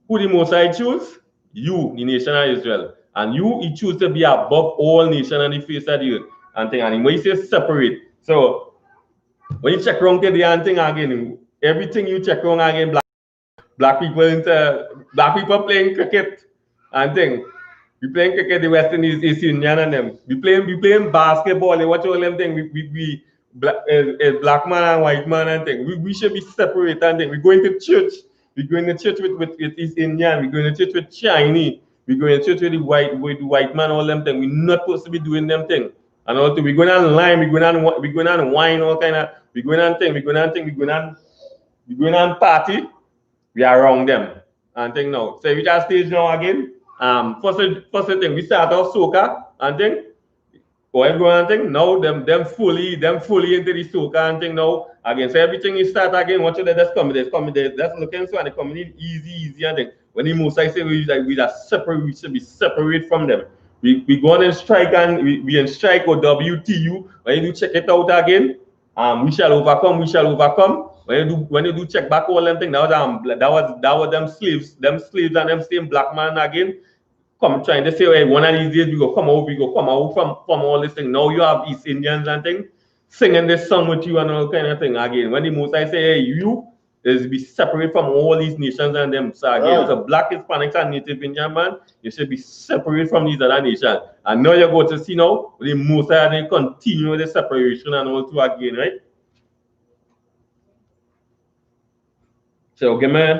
who the most I choose? You, the nation of Israel. And he choose to be above all nations on the face of the earth. And thing, and when you say separate, so when you check around today and thing again, everything you check around again, black people playing cricket and thing. We playing cricket, the West Indies, East Indian and them. We playing basketball, they watch all them thing. We black man and white man and thing. We should be separate and thing. We're going to church. We're going to church with East Indian. We're going to church with Chinese. We're going to church with the white man, all them thing. We're not supposed to be doing them thing. And also we're going on line, we're going on wine, all kind of, we're going on thing, we're going on party. We are around them and thing now. So we just stage now again. First thing we start off soca and thing. Or everyone and thing. Now them fully into the soca and thing now. Again, so everything you start again. Watch that that's coming. That's looking so and they coming in easy and thing. When the most I say we are separate, we should be separate from them. We go on and strike and we in strike or WTU. When you check it out again, we shall overcome. When you do check back all them things, that was them slaves and them same black man again come trying to say, hey, one of these days we go come out from all this thing. Now you have East Indians and things singing this song with you and all kind of thing again. When the most I say, hey, you is be separate from all these nations and them. So again, so Black Hispanics and Native Indian man, you should be separate from these other nations. And now you go to see now the most I they continue the separation and all too again, right? So give me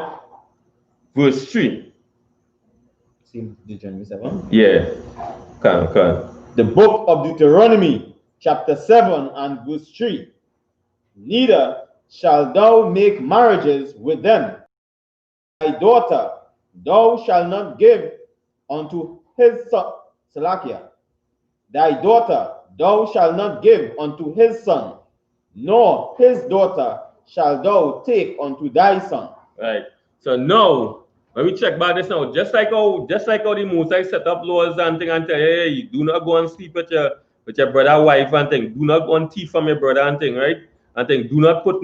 verse 3. See Deuteronomy 7? Yeah. Can. The book of Deuteronomy, chapter 7 and verse 3. Neither shalt thou make marriages with them. Thy daughter thou shalt not give unto his son. Salakia. Thy daughter thou shalt not give unto his son, nor his daughter shalt thou take unto thy son. Right. So now, when we check back this now, just like how the Mosai set up laws and thing and tell you, hey, do not go and sleep with your brother wife and thing. Do not go and thief from your brother and thing, right? And thing. Don't put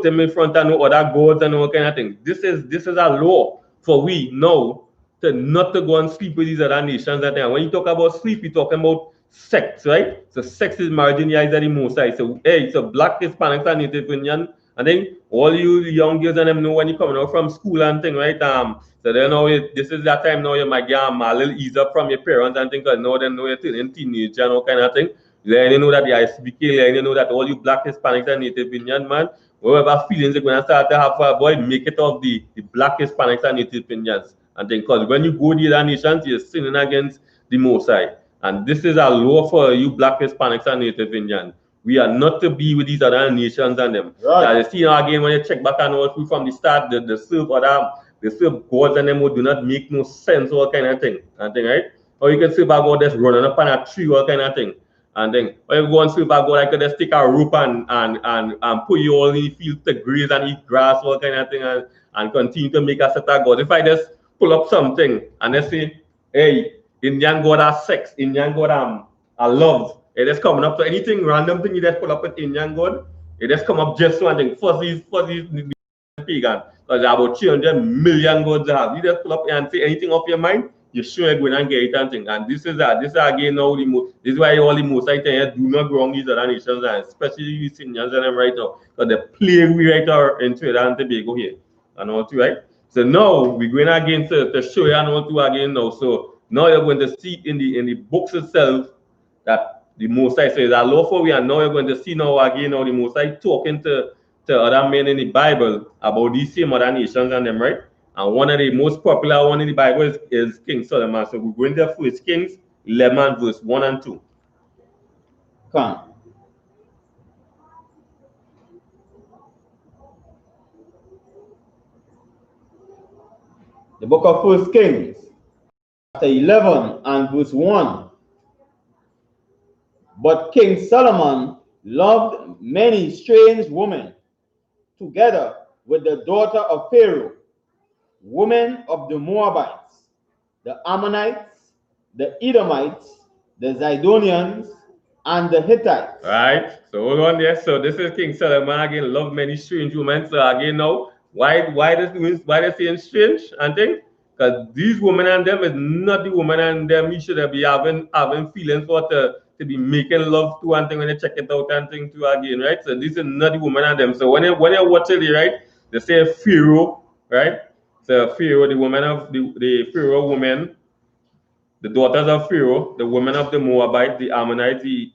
them in front of no other gods and all kind of thing. This is a law for we now not to go and sleep with these other nations and thing. When you talk about sleep, you're talking about sex, right? So sex is marginalized at the Mosai. So hey, so Black Hispanics and Native Indians. And then all you young girls and them know when you coming out from school and thing, right? So they know this is that time now you might get a little ease up from your parents and things, because now they know you're still in teenage and all kind of thing. Then you know that the I.S.U.P.K, then you know that all you Black Hispanics and Native Indian man, whatever feelings you're gonna start to have for a boy, make it of the Black Hispanics and Native Indians. And then because when you go to the other nations, you're sinning against the Most High. And this is a law for you Black Hispanics and Native Indians. We are not to be with these other nations and them. Right. You see now again when you check back and all through from the start, the serve gods and them who do not make no sense, all kind of thing. And thing, right? Or you can serve a God that's running up on a tree, all kind of thing. And then or you go and serve a God like just take a rope and put you all in the field to graze and eat grass, all kind of thing, and continue to make a set of God. If I just pull up something and they say, hey, Indian God has sex, Indian God I love. It is coming up to anything random thing you just pull up with Indian God. It just come up just one thing. Fuzzies pagan. Because there are about 300 million gods to have. You just pull up and say anything off your mind, you're sure you're going and get it and thing. And this is again now this is why all the most I tell you do not go wrong these other nations, and especially these Indians and them right now. Because they play we right now in Trinidad and Tobago here. And all too, right? So now we're going again to show you and all too again now. So now you're going to see in the books itself that the Most High says a law for we, and now you're going to see now again now the Most High talking to other men in the Bible about these same other nations and them, right? And one of the most popular one in the Bible is King Solomon. So we're going to First Kings 11 verse 1 and 2. Come. The book of First Kings, chapter 11 and verse 1. But King Solomon loved many strange women, together with the daughter of Pharaoh, women of the Moabites, the Ammonites, the Edomites, the Zidonians, and the Hittites. Right. So hold on there. So this is King Solomon again. Love many strange women. So again now, why they saying strange and thing? Because these women and them is not the women and them you should be having feelings for to be making love to and thing when you check it out and thing too again, right? So this is not the women and them. So when you watch it, right, they say Pharaoh, right? So Pharaoh, the woman of the Pharaoh woman, the daughters of Pharaoh, the women of the Moabites, the Ammonites, the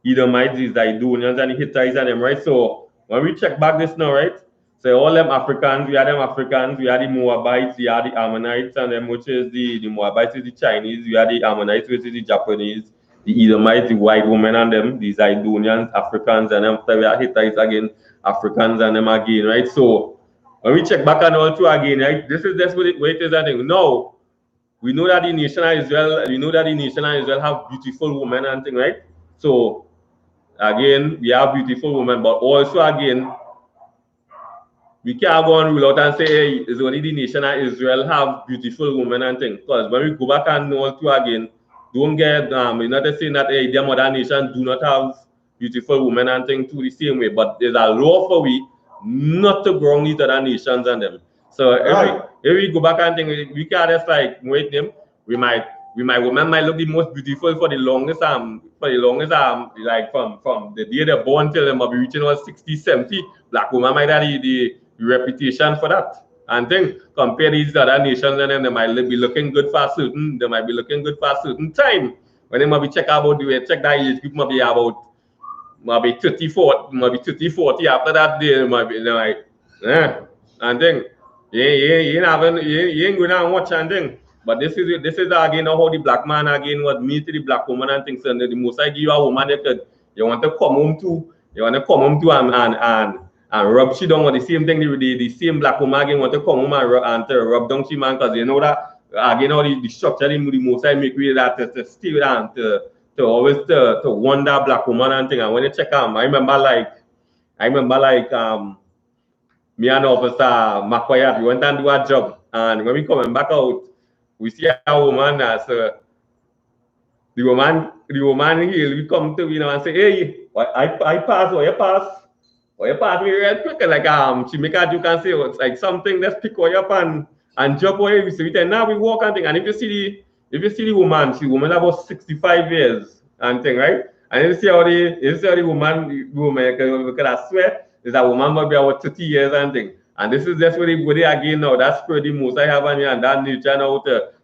Edomites, the Zidonians, and the Hittites and them, right? So when we check back this now, right? So all them Africans, we are the Moabites, we are the Ammonites, and them which is the Moabites is the Chinese, we are the Ammonites, which is the Japanese, the Edomites, the white women and them, the Zidonians, Africans, and them we are Hittites again, Africans and them again, right? So when we check back and all two again, right? This is what it is, I think. No. We know that the nation of Israel, have beautiful women and thing, right? So again, we have beautiful women, but also again, we can't go and rule out and say, hey, it's only the nation of Israel have beautiful women and things. Because when we go back and know to again, don't get we're not saying that hey, them other nations do not have beautiful women and things to the same way, but there's a law for we not to go wrong these other nations and them. So if we go back and think we can't just like wait them, women might look the most beautiful for the longest like from the day they're born till them be reaching 60, 70, black women might have the reputation for that. And then compare these other nations and then they might be looking good for a certain time. When they might be check about the way check that age group might be 30, 40, after that they might be like Yeah, and then you ain't going to watch and thing. But this is again how the black man again was meet the black woman and things. And the most I give you a woman you want to come home to, and rub she down on the same thing. The same black woman again want to come home and to rub down she man, because you know that again all the structure the most I make with that to stay down to always to wonder black woman and thing. And when you check out, I remember like me and Officer Makoya, we went and do a job, and when we coming back out, we see a woman as the woman here, we come to and say, hey, I pass, or you pass me real quick, like she make a joke and say, it's like something, let's pick her up and jump away. We say, now we walk and thing, and if you see the woman about 65 years and thing, right? And you see how the woman, because I swear, is a woman might be about 30 years and thing. And this is just where they again now. That's where the most I have on here, and that nature now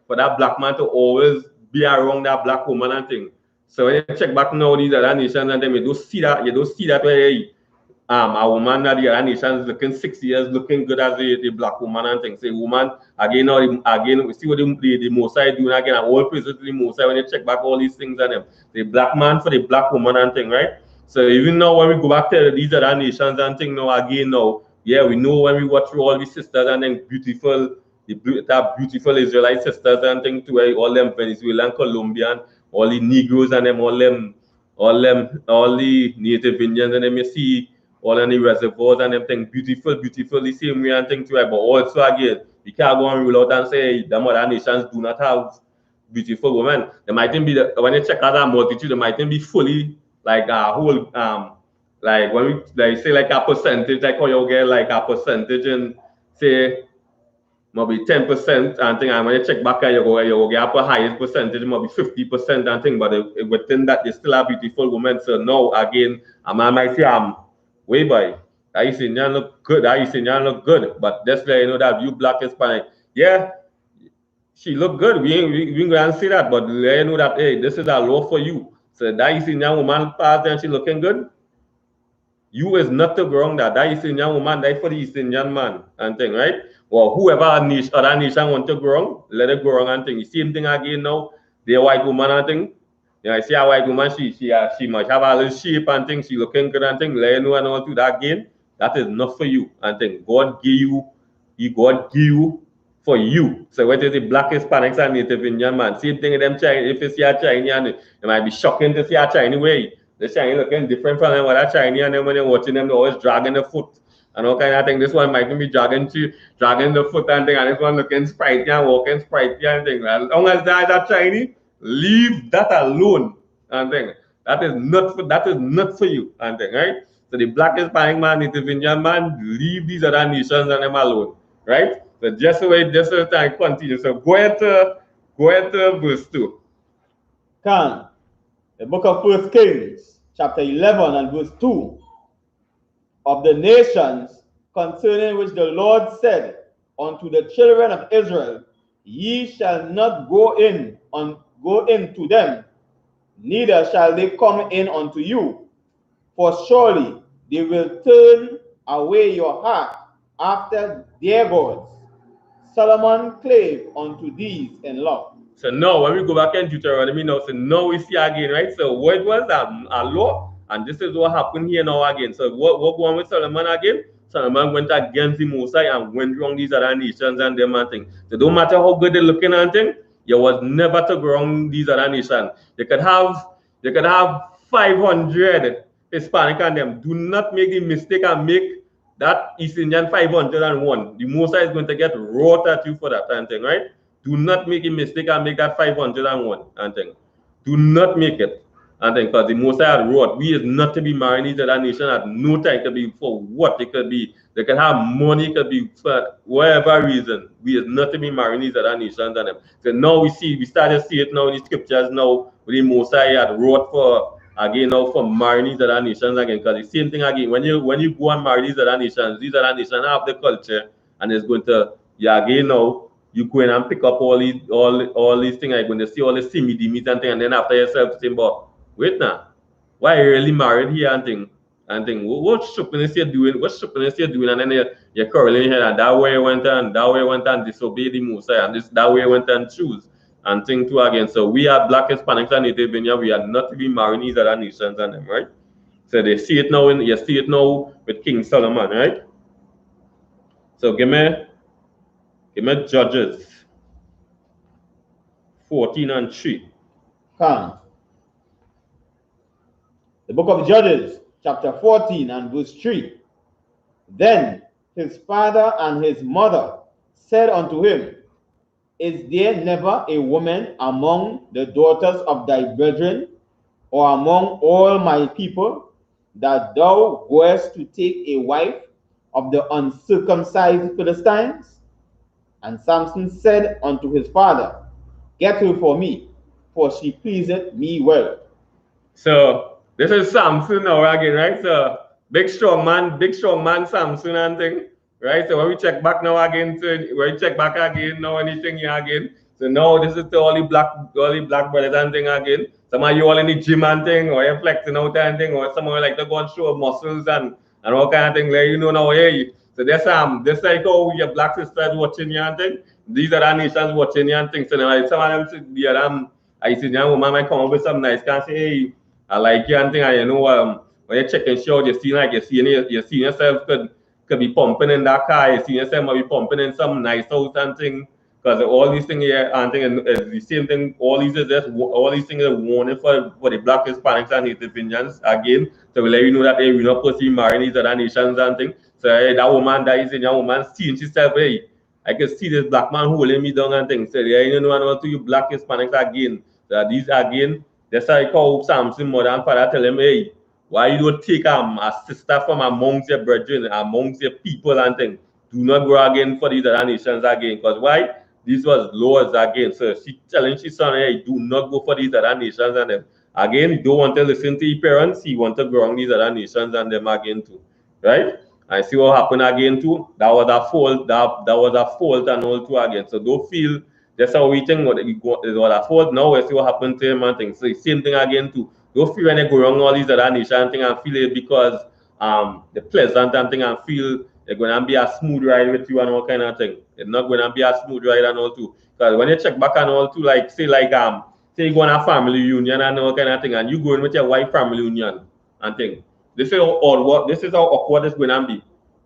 for that black man to always be around that black woman and thing. So when you check back now these other nations and them, you don't see that where a woman that the other nations looking 6 years looking good as the black woman and things. Say woman again we see what the Mosai doing again, and all praises to the Mosai when you check back all these things and them. The black man for the black woman and thing, right? So even now when we go back to these other nations and thing now again now, yeah, we know when we watch through all these sisters and then beautiful Israelite sisters and thing too, all them Venezuelan, Colombian, all the Negroes and them, all the Native Indians and them you see all in the reservoirs and them thing beautiful the same way and thing too. But also again, we can't go and rule out and say the other nations do not have beautiful women. They might be when you check out that multitude, they might be fully like a whole like when we like say like a percentage, like how you get like a percentage and say maybe 10% and thing, and when you check back you get up a highest percentage, maybe 50% and thing, but within that they still have beautiful women. So now again, a man might say way by that is Indian look good, but that's why you know that you black Hispanic, yeah, she look good. We ain't gonna say that, but let you know that hey, this is a law for you. So that is Indian woman passed and she looking good. You is not to wrong that East Indian woman, that for the East Indian man and thing, right? Well, whoever other nation want to go wrong, let it go wrong and thing. The same thing again now, the white woman and thing. You know, I see a white woman, she must have a little shape and thing, she looking good and thing, let you know and all to that again. That is not for you and thing. God give you for you. So what is the black Hispanics and Native Indian man? Same thing in them Chinese. If you see a Chinese, it might be shocking to see a Chinese way. The Chinese looking different from them, what a Chinese, and then when you're watching them, they're always dragging the foot and all kind of thing. This one might be dragging the foot and thing, and this one looking sprightly and walking sprightly and thing. As long as that is a Chinese, leave that alone and thing. That is not for you and thing, right? So the black Hispanic man, Native Indian man, leave these other nations and them alone, right? So just so time continue. So go ahead to verse 2. Can the book of 1 Kings, chapter 11 and verse 2, of the nations concerning which the Lord said unto the children of Israel, ye shall not go in to them, neither shall they come in unto you, for surely they will turn away your heart after their gods. Solomon clave unto these in love. So now when we go back in Deuteronomy now, so now we see again, right? So what was a law, and this is what happened here now again. So what going with Solomon again? Solomon went against the Mosai and went wrong these other nations and them and things. So don't matter how good they're looking and thing, you was never to go wrong these other nations. You could have 500 Hispanic and them. Do not make the mistake and make that East Indian 501. The Mosai is going to get wrought at you for that and thing, right? Do not make a mistake and make that 501 and thing. Do not make it. And then because the Mosai had wrought, we is not to be married to that nation at no time. It could be for what it could be. They can have money, it could be for whatever reason. We is not to be married to that nation and them. So now we start to see it now in the scriptures now with the Mosai had wrought for again now for marrying these other nations again. Because the same thing again, when you go and marry these other nations have the culture and it's going to again now you go in and pick up all these things. I'm going to see all the simi-dimis and things, and then after yourself saying, but wait now, why are you really married here and thing? and think, what stupidness you're doing? What stupidness you're doing? And then you're curling here, and that way went on, that way went on, disobey the Mosiah, and that way went on choose and think too again. So we are Black Hispanics and Native Indians. We are not to be marrying these other nations and them, right? So they see it now. You see it now with King Solomon, right? So give me Judges 14:3. Come. The book of Judges, chapter 14 and verse 3. Then his father and his mother said unto him, Is there never a woman among the daughters of thy brethren, or among all my people, that thou goest to take a wife of the uncircumcised Philistines? And Samson said unto his father, Get her for me, for she pleaseth me well. So this is Samson now again, right? So big strong man Samson and thing, right? So when we check back now again, now anything here again. So now this is to all the black brothers and thing again. Some of you all in the gym and thing, or you're flexing out and thing, or some of you like to go and show muscles and all kind of thing. Like, you know now, hey. So there's this like how your black sisters watching you and thing. These are the nations watching you and thing. So now some of them see I see young woman might come up with some nice can say, hey, I like you and thing, and you know, when you're checking show, you see like you see yourself could be pumping in that car, you see yourself might be pumping in some nice house and thing. Because all these things here and thing is the same thing. All these things are warning for the Black Hispanics and Native Indians again. So we let you know that hey, we're not supposed to be marrying these other nations and thing. So hey, that woman that is in your woman seeing herself, hey, I can see this black man holding me down and things. So yeah, you know, and to you Black Hispanics again. So these again, that's how I call Samson mother and father tell him, hey, why you don't take a sister from amongst your brethren, amongst your people and things. Do not go again for these other nations again. Because why? This was laws again. So she telling his son, hey, do not go for these other nations and them. Again, you don't want to listen to your parents, he want to go on these other nations and them again too. Right? And see what happened again too. That was a fault, that was a fault and all too again. So don't feel that's how we think it was a fault now. We see what happened to him and things. So same thing again too. Don't feel when they go wrong all these other nations thing and feel it because the pleasant and thing and feel it's going to be a smooth ride with you and all kind of thing. It's not going to be a smooth ride and all too. Because when you check back and all too, like say you go on a family union and all kind of thing, and you go in with your wife family union and thing. This is how awkward it's going to be.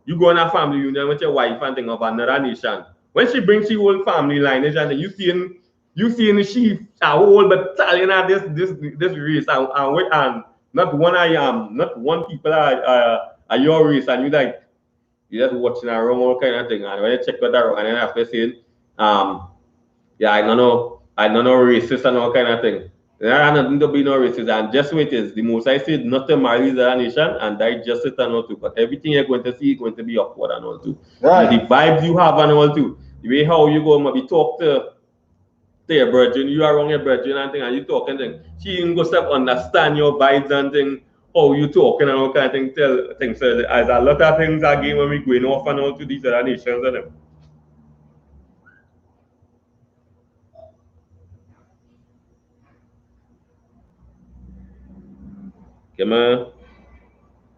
You go on a family union with your wife and thing of another nation. When she brings your whole family lineage and you seeing she a whole battalion of this race and not one people are your race and you like. You're just watching around all kind of thing, and when you check that around, and then after saying, yeah, I don't know racist and all kind of thing. There are nothing to be no racist, and just what it is. The most I said not to marry the nation, and that just it and all too. But everything you're going to see is going to be upward and all too. Right. And the vibes you have and all too. The way how you go maybe talk to your brethren, you are wrong your brethren and thing, and you talk and thing. She ain't go step understand your vibes and thing. Oh, you talking and all kind of thing, tell things. So there's a lot of things again when we going off and all to these other nations and them.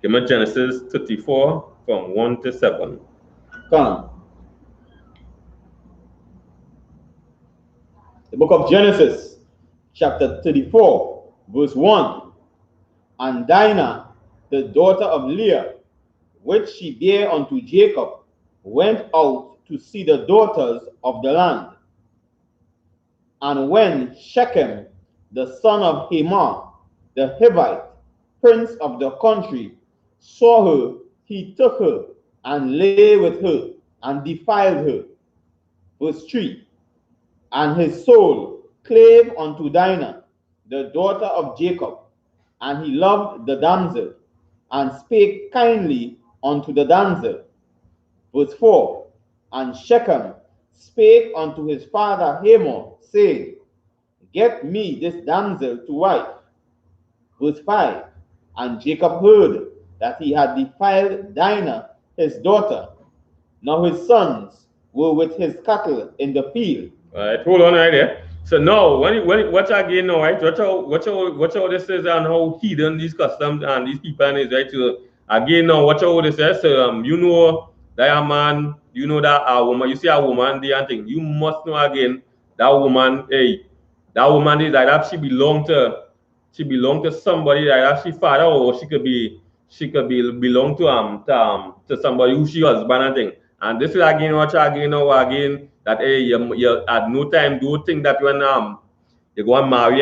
Give me Genesis 34 from 1 to 7. Come. The book of Genesis, chapter 34, verse 1. And Dinah, the daughter of Leah, which she bare unto Jacob, went out to see the daughters of the land. And when Shechem, the son of Hamor, the Hivite, prince of the country, saw her, he took her and lay with her and defiled her. Verse 3. And his soul clave unto Dinah, the daughter of Jacob, and he loved the damsel, and spake kindly unto the damsel. Verse 4. And Shechem spake unto his father Hamor, saying, Get me this damsel to wife. Verse 5. And Jacob heard that he had defiled Dinah, his daughter. Now his sons were with his cattle in the field. All right, hold on right there. So now, when watch again now, right? Watch how this is and how hidden these customs and these people is, right? So again now watch out what they say. So you know that a man, you know that a woman, you see a woman there and thing, you must know again that woman, hey, that woman is like that she belong to somebody like that she father, or she could be belong to somebody who she husband and thing. And this is again what again now again that hey you at no time do think that when you go and marry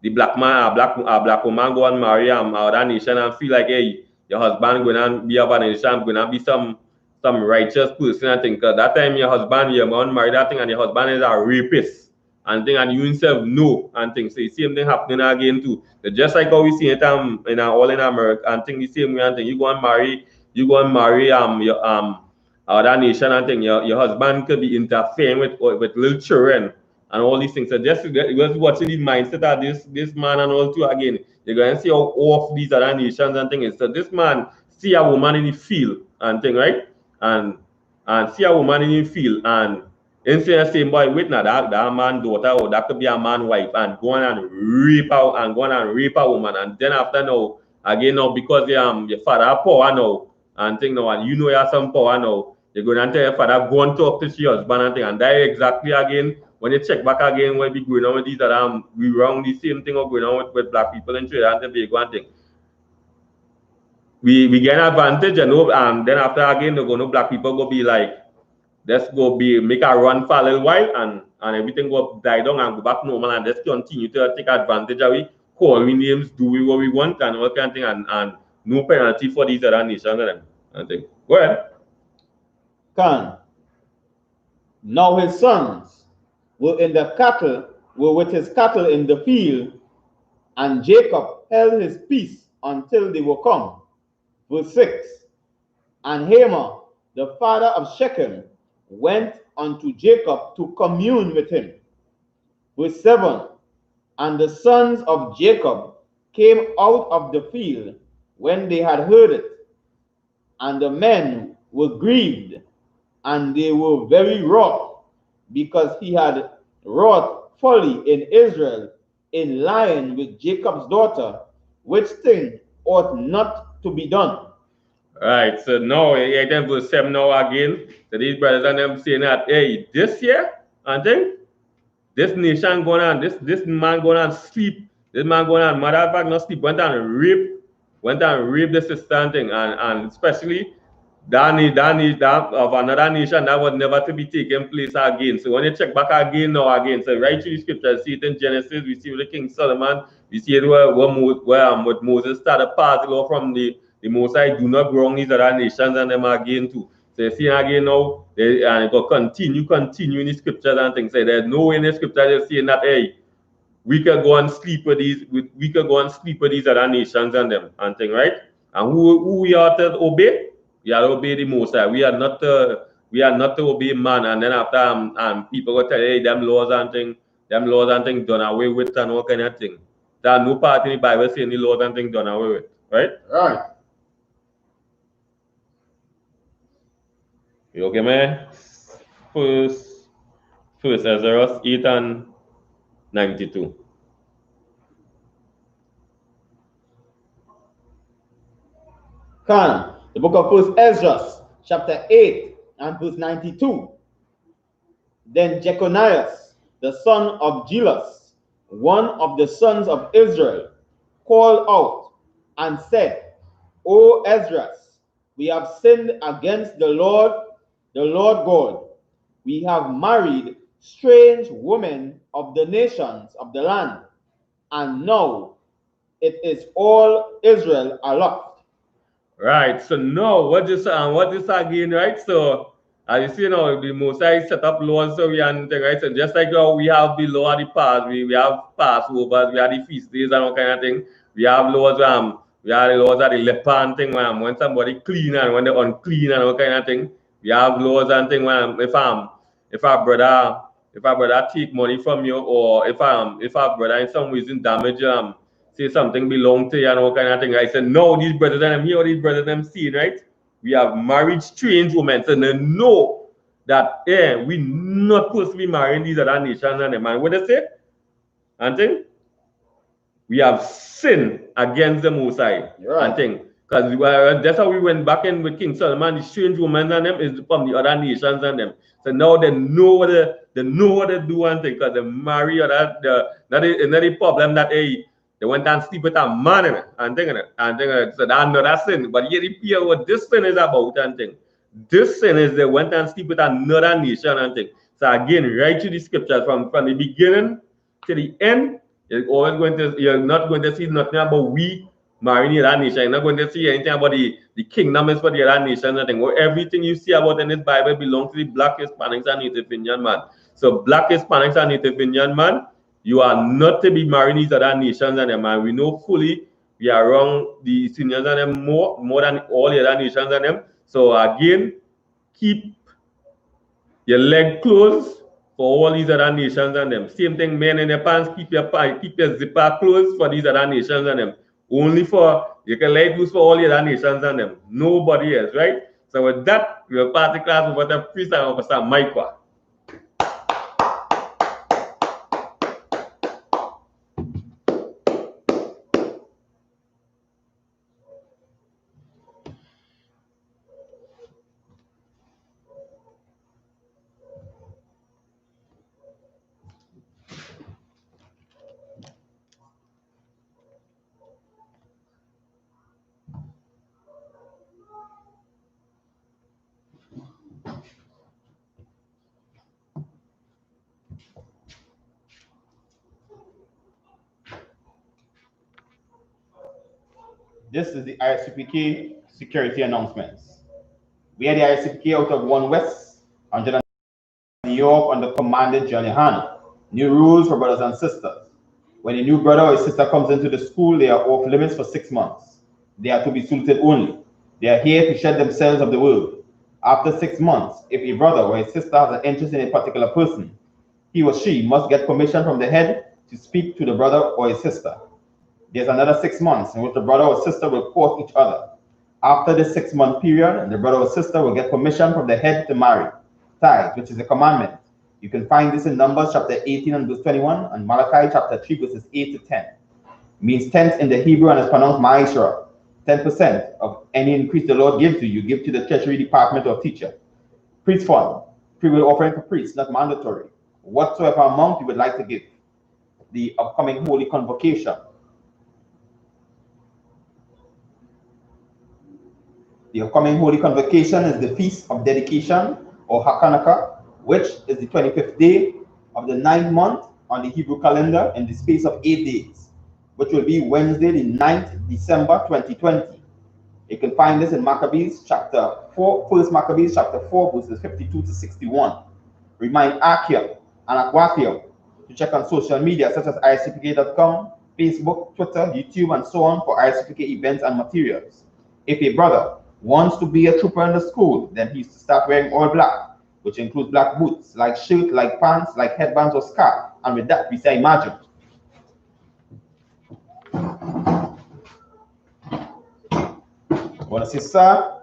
the black man, a black woman go and marry other nation and feel like hey your husband going to be of a nation, going to be some righteous person and think that time your husband your man marry that thing and your husband is a rapist and thing and you himself know and things. So the same thing happening again too. So just like how we see it in all in America and thing the same way and thing you go and marry your other nation and thing your husband could be interfering with little children and all these things. So just watching the mindset of this man and all too again. You're going to see how off these other nations and things. So this man see a woman in the field and thing, right? And see a woman in the field and instead of saying boy wait now that man daughter or that could be a man wife and go on and rape out and go on and rape a woman and then after now again now because your father have power now and thing now and you know you have some power now, you're going to tell your father go and talk to your husband and thing and that exactly again when you check back again what be going on with these that we wrong the same thing or going on with black people in Trinidad and Tobago and thing. We get an advantage and then after again they're going to black people go be like let's go make a run for a little while and everything go die down and go back normal and let's continue to take advantage of it, call we names, do we what we want and all kind of thing and no penalty for these other nations and thing. Go ahead. Now his sons were with his cattle in the field, and Jacob held his peace until they were come. Verse 6. And Hamor, the father of Shechem, went unto Jacob to commune with him. Verse 7. And the sons of Jacob came out of the field when they had heard it, and the men were grieved, and they were very wroth, because he had wrought folly in Israel in lying with Jacob's daughter, which thing ought not to be done. Right, so now, then verse 7 now again. So these brothers and them saying that, hey, this year, and then this nation going on, this man going on sleep, this man going on, matter of fact, not sleep, went and rape the sister and thing, and especially that of another nation that was never to be taken place again. So when you check back again now again, so right through the scripture, see it in Genesis, we see with the King Solomon, we see it where Moses started passing law from the Most High, do not wrong these other nations and them again too. So you see again now, and it will continue in the scriptures and things. So there's no way in the scripture they're saying that hey, we can go and sleep with these other nations and them and thing, right? And who we are to obey? We are to obey the Most High. We are not to obey man. And then after people will tell you, hey, them laws and thing done away with and all kind of thing. There are no part in the Bible saying the laws and things done away with, right? Right. You okay, man? First Ezra 8 and 92. The book of First Ezra, chapter 8 and verse 92. Then Jeconias, the son of Jealous, one of the sons of Israel, called out and said, O Esdras, we have sinned against the Lord God. We have married strange women of the nations of the land, and now it is all Israel aloft. Right. So now what this again, right? So as you see now, the Most High set up laws so we and right. So just like how we have the law of the past, we have Passovers, we have the feast days and all kind of thing. We have laws we have the laws of the leper and thing when somebody clean and when they unclean and all kind of thing. We have laws and thing when if a brother take money from you or if a brother in some reason damage say something belong to you and all kind of thing. I said, no, these brothers and them here, these brothers and them see, right? We have married strange women, so they know that we not supposed to be marrying these other nations and them. And what they say? And thing? we have sinned against the Most High. Right. And thing. Because that's how we went back in with King Solomon. The strange women and them is from the other nations and them. So now they know what to do and thing, because they marry or that not the problem that they went and sleep with a man and thing and thing. So that's another sin. But here the fear what this sin is about and thing. This sin is they went and sleep with another nation and thing. So again, right to the scriptures from the beginning to the end. You're not going to see nothing about we marrying that nation. You're not going to see anything about the kingdom is for the other nation. Nothing. Everything you see about in this Bible belongs to the Black Hispanics and Native Indian man. So Black Hispanics and Native Indian man, you are not to be marrying these other nations and them. Man, we know fully we are wrong. The seniors and them more than all the other nations and them. So again, keep your leg closed for all these other nations and them. Same thing, men in your pants, keep your zipper closed for these other nations and them. Only for, you can let loose for all the other nations and them. Nobody else, right? So with that, we'll pass the class over to Priest and Officer Michael. This is the I.S.U.P.K security announcements. We are the I.S.U.P.K out of 1 West, under New York, under Commander GEN.YAHANNA. New rules for brothers and sisters. When a new brother or sister comes into the school, they are off limits for 6 months. They are to be saluted only. They are here to shed themselves of the world. After 6 months, if a brother or a sister has an interest in a particular person, he or she must get permission from the head to speak to the brother or a sister. There's another 6 months in which the brother or sister will court each other. After this 6-month period, the brother or sister will get permission from the head to marry. Tithes, which is a commandment. You can find this in Numbers chapter 18 and verse 21 and Malachi chapter 3 verses 8 to 10. It means tenth in the Hebrew and is pronounced ma'ishra. 10% of any increase the Lord gives you, give to the treasury department or teacher. Priest fund, free will offering for priests, not mandatory. Whatsoever amount you would like to give. The upcoming holy convocation. The upcoming holy convocation is the Feast of Dedication, or Hakanaka, which is the 25th day of the 9th month on the Hebrew calendar in the space of 8 days, which will be Wednesday, the 9th December 2020. You can find this in Maccabees chapter 4, 1 Maccabees chapter 4, verses 52 to 61. Remind Akia and Aquathium to check on social media such as ISUPK.com, Facebook, Twitter, YouTube, and so on for ISUPK events and materials. If a brother wants to be a trooper in the school, then he's to start wearing all black, which includes black boots, like shirt, like pants, like headbands or scarf. And with that, we say imagine. Wanna say, sir?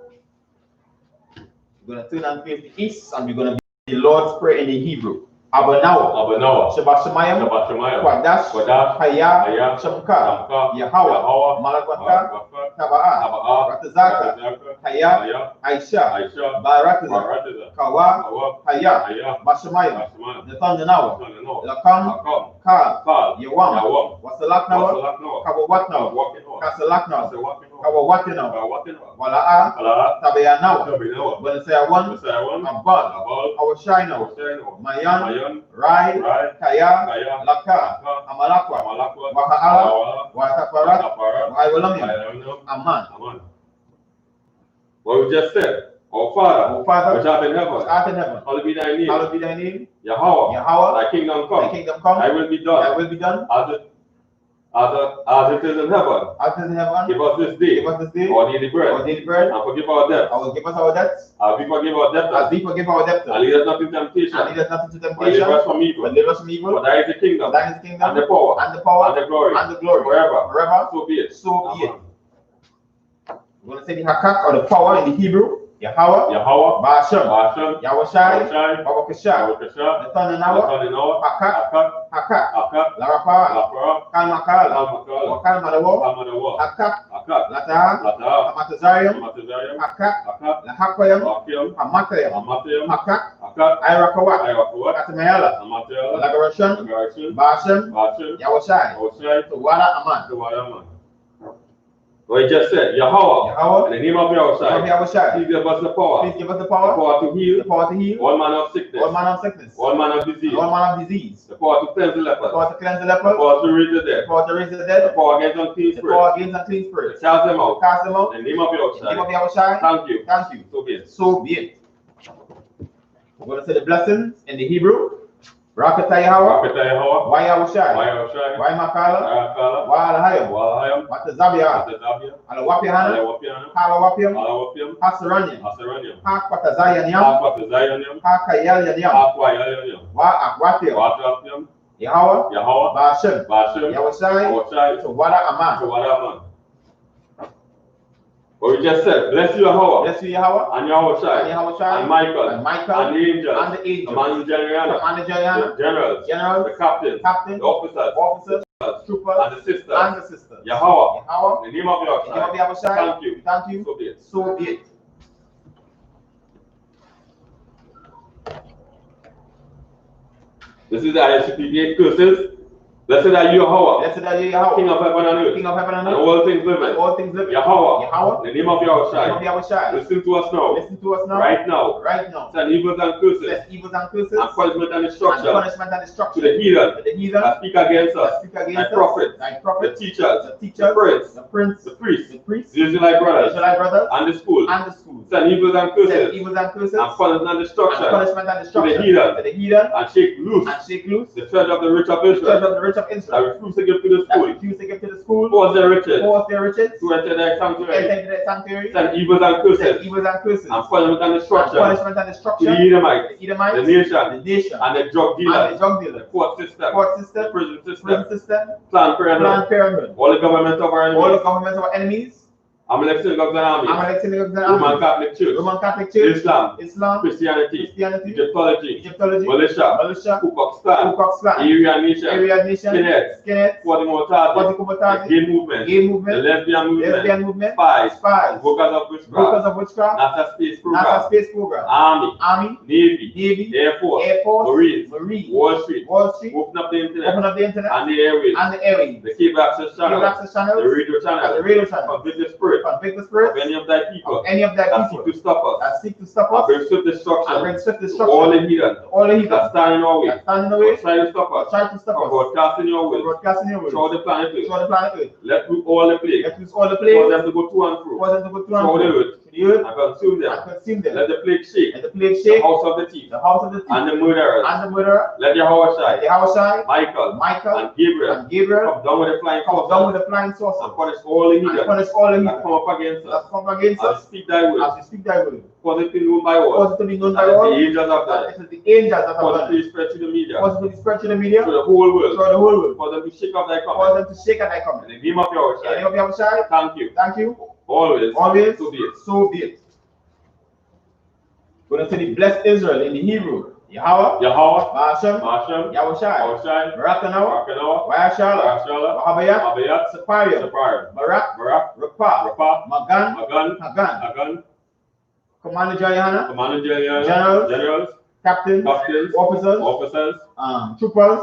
We're gonna turn and face the east, and we're gonna be the Lord's Prayer in the Hebrew. Abanawa, Shabbat Shemayim, Kwadash, Haya, Shabka, Yahawa, Malakwata, Taba'a, Ratazaka, Haya, Aisha, Baratiza, Kawa, Haya, Bashamayim, Nathanawa, Lakam, Ka, Yawam, Wasalaknawa, Kawawatnawa, Kasalaknawa, Kawawatinawa, Wala'a, Tabayanawa, Wanasayawan, Abal, Awashinawa, Mayan, Rai, Kaya, Laka, Amalakwa, Waha'ala, Wataparat, Waiwalamia, Aman. What we just said, our Father, which art in heaven, hallowed be thy name, Yahweh, thy kingdom come, thy will be done, as it is in heaven. Give us this day our daily bread, and forgive our debts, as we forgive our debtors, and lead us not into temptation, but deliver us from evil. For thine is the kingdom, and the power, and the glory, forever. So be it. We're going to say the hakak, or the power in the Hebrew, Yahweh, Ba'ashem, Yahushai, Yahushai, Babakasha, Babakasha, Netanyahu, Hakak, Larapa, Kalmakala, Wakal Madawo, Hakak, Lata, Hamatazarium, Hakak, Lahakoyam, Hamatayam, Hakak, Irakawat, Atamayala, Lagarashan, Ba'ashem, Yahushai, Tawada Aman. What he just said, Yahweh, in the name of Yahushai, please give us the power, the power to heal, all manner of sickness, all manner of disease, the power to cleanse the lepers, the power to raise the dead, the power against unclean spirits, to cast them out, in the name of Yahushai. Thank you. So be it. We're going to say the blessings in the Hebrew. Rakata Yahweh, Why Yahushai, Why Makala, Why Alahayim, Matazabia, Alawapiana, Halawapiam, Hasaranyam, Hakpatazayanyam, Hakayanyam, Wa Akwatiam, Yahweh, Ba'ashem, Yahushai, Tawada Aman. What we just said, bless you Yahweh, and Yahushai, and Michael, and the angels, Commander General, the generals, the captains, the officers, troopers, and the sisters. Yahweh, in the name of Yahushai. Thank you. So be it. This is the I.S.U.P.K. curses. Blessed are you, Yahweh, King of heaven and earth, and all things living. Yahweh, in the name of Yahushai, listen to us now. Right now. Send evils and curses, and punishment and destruction to the heathen that speak against us, thy prophets, the teachers, the prince, the priests, the Israelite brothers, and the school. Send evils and curses, and punishment and destruction to the heathen, and shake loose the treasure of the rich of Israel, that refuse to give to the school, force their riches to enter their sanctuary, send evils and curses, and punishment and destruction to the Edomites, the nation, and the drug dealers, the court system, the prison system, Planned Parenthood, all the government of our enemies, Amalek Synagogues and Armies, Roman Catholic Church, Islam, Christianity, Egyptology, militia, Ku Klux Klan, Aryan Nation, Skinheads, Quadrimortals, Gay Movement, the Lesbian Movement, Spies, Brokers of Witchcraft, NASA Space Program, Army, Navy, Air Force, Marines, Wall Street, open up the internet, and the airways, the cable access channel, the radio channel, convict the spirit of any of thy people that seek to stop us, and bring swift destruction, all the heathen that stand in our way, or try to stop us, from broadcasting your will, throughout the planet Earth. Let loose all the plagues, cause them to go to and fro, throughout the earth, and consume them. Let the plague shake the house of the thief, and the murderers. Let Yahushai, Michael, and Gabriel come down with the flying saucers, and punish all the heathen that come up against us, and speak thy word. Cause it to be known by all, and the angels of God. Cause it to spread to the media, to the whole world, for them to shake up thy comment. In the name of Yahushai, thank you. Always, so be it. We're going to say the blessed Israel in the Hebrew. Yahweh, Ba'ashem, Yahushai, Barakanawa, Wayashala, Wahabayat, Saparium, Barak, Rapa, Magan, Hagan, Commander GEN.YAHANNA, generals, captains, officers, troopers,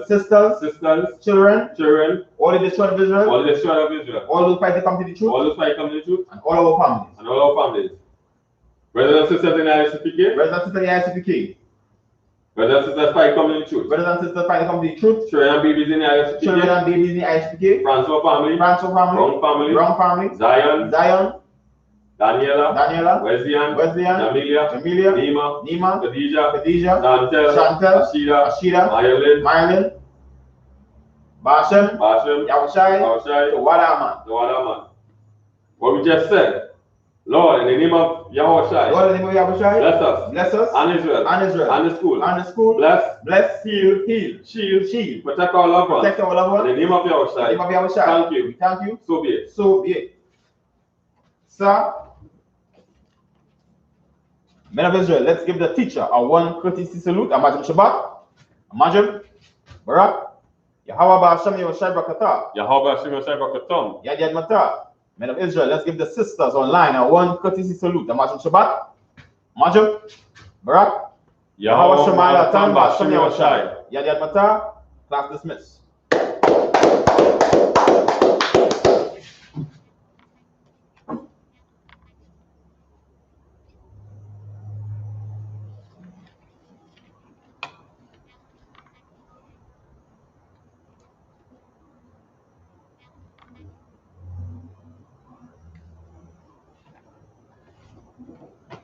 sisters, children, all the children of Israel, all those fighting come to the truth, and all our families. Brothers and sisters in I.S.U.P.K. Brothers and sisters fighting come to the truth. Children and babies in the I.S.U.P.K. Francois family, Brown family, Zion, Daniela, Wesleyan, Jamilia, Nima, Khadijah, Chantel, Ashira, Myelin, Ba'ashem, Yahushai, Tawada Aman. What we just said, Lord, in the name of Yahushai, bless us and Israel, and the school, bless, heal, shield, protect our loved ones. In the name of Yahushai, thank you, so be it. Sir, Men of Israel, let's give the teacher a one courtesy salute. Imagine Shabbat. Imagine Barak. Yahweh Ba'ashem Yoshai Brakatah. Yahweh Hashem Yoshai B'Katom. Yad Yad Matah. Men of Israel, let's give the sisters online a one courtesy salute. Imagine Shabbat. Imagine Barak. Yahweh Shemai Latan Ba'ashem Yoshai. Yad Yad Matah. Class dismissed.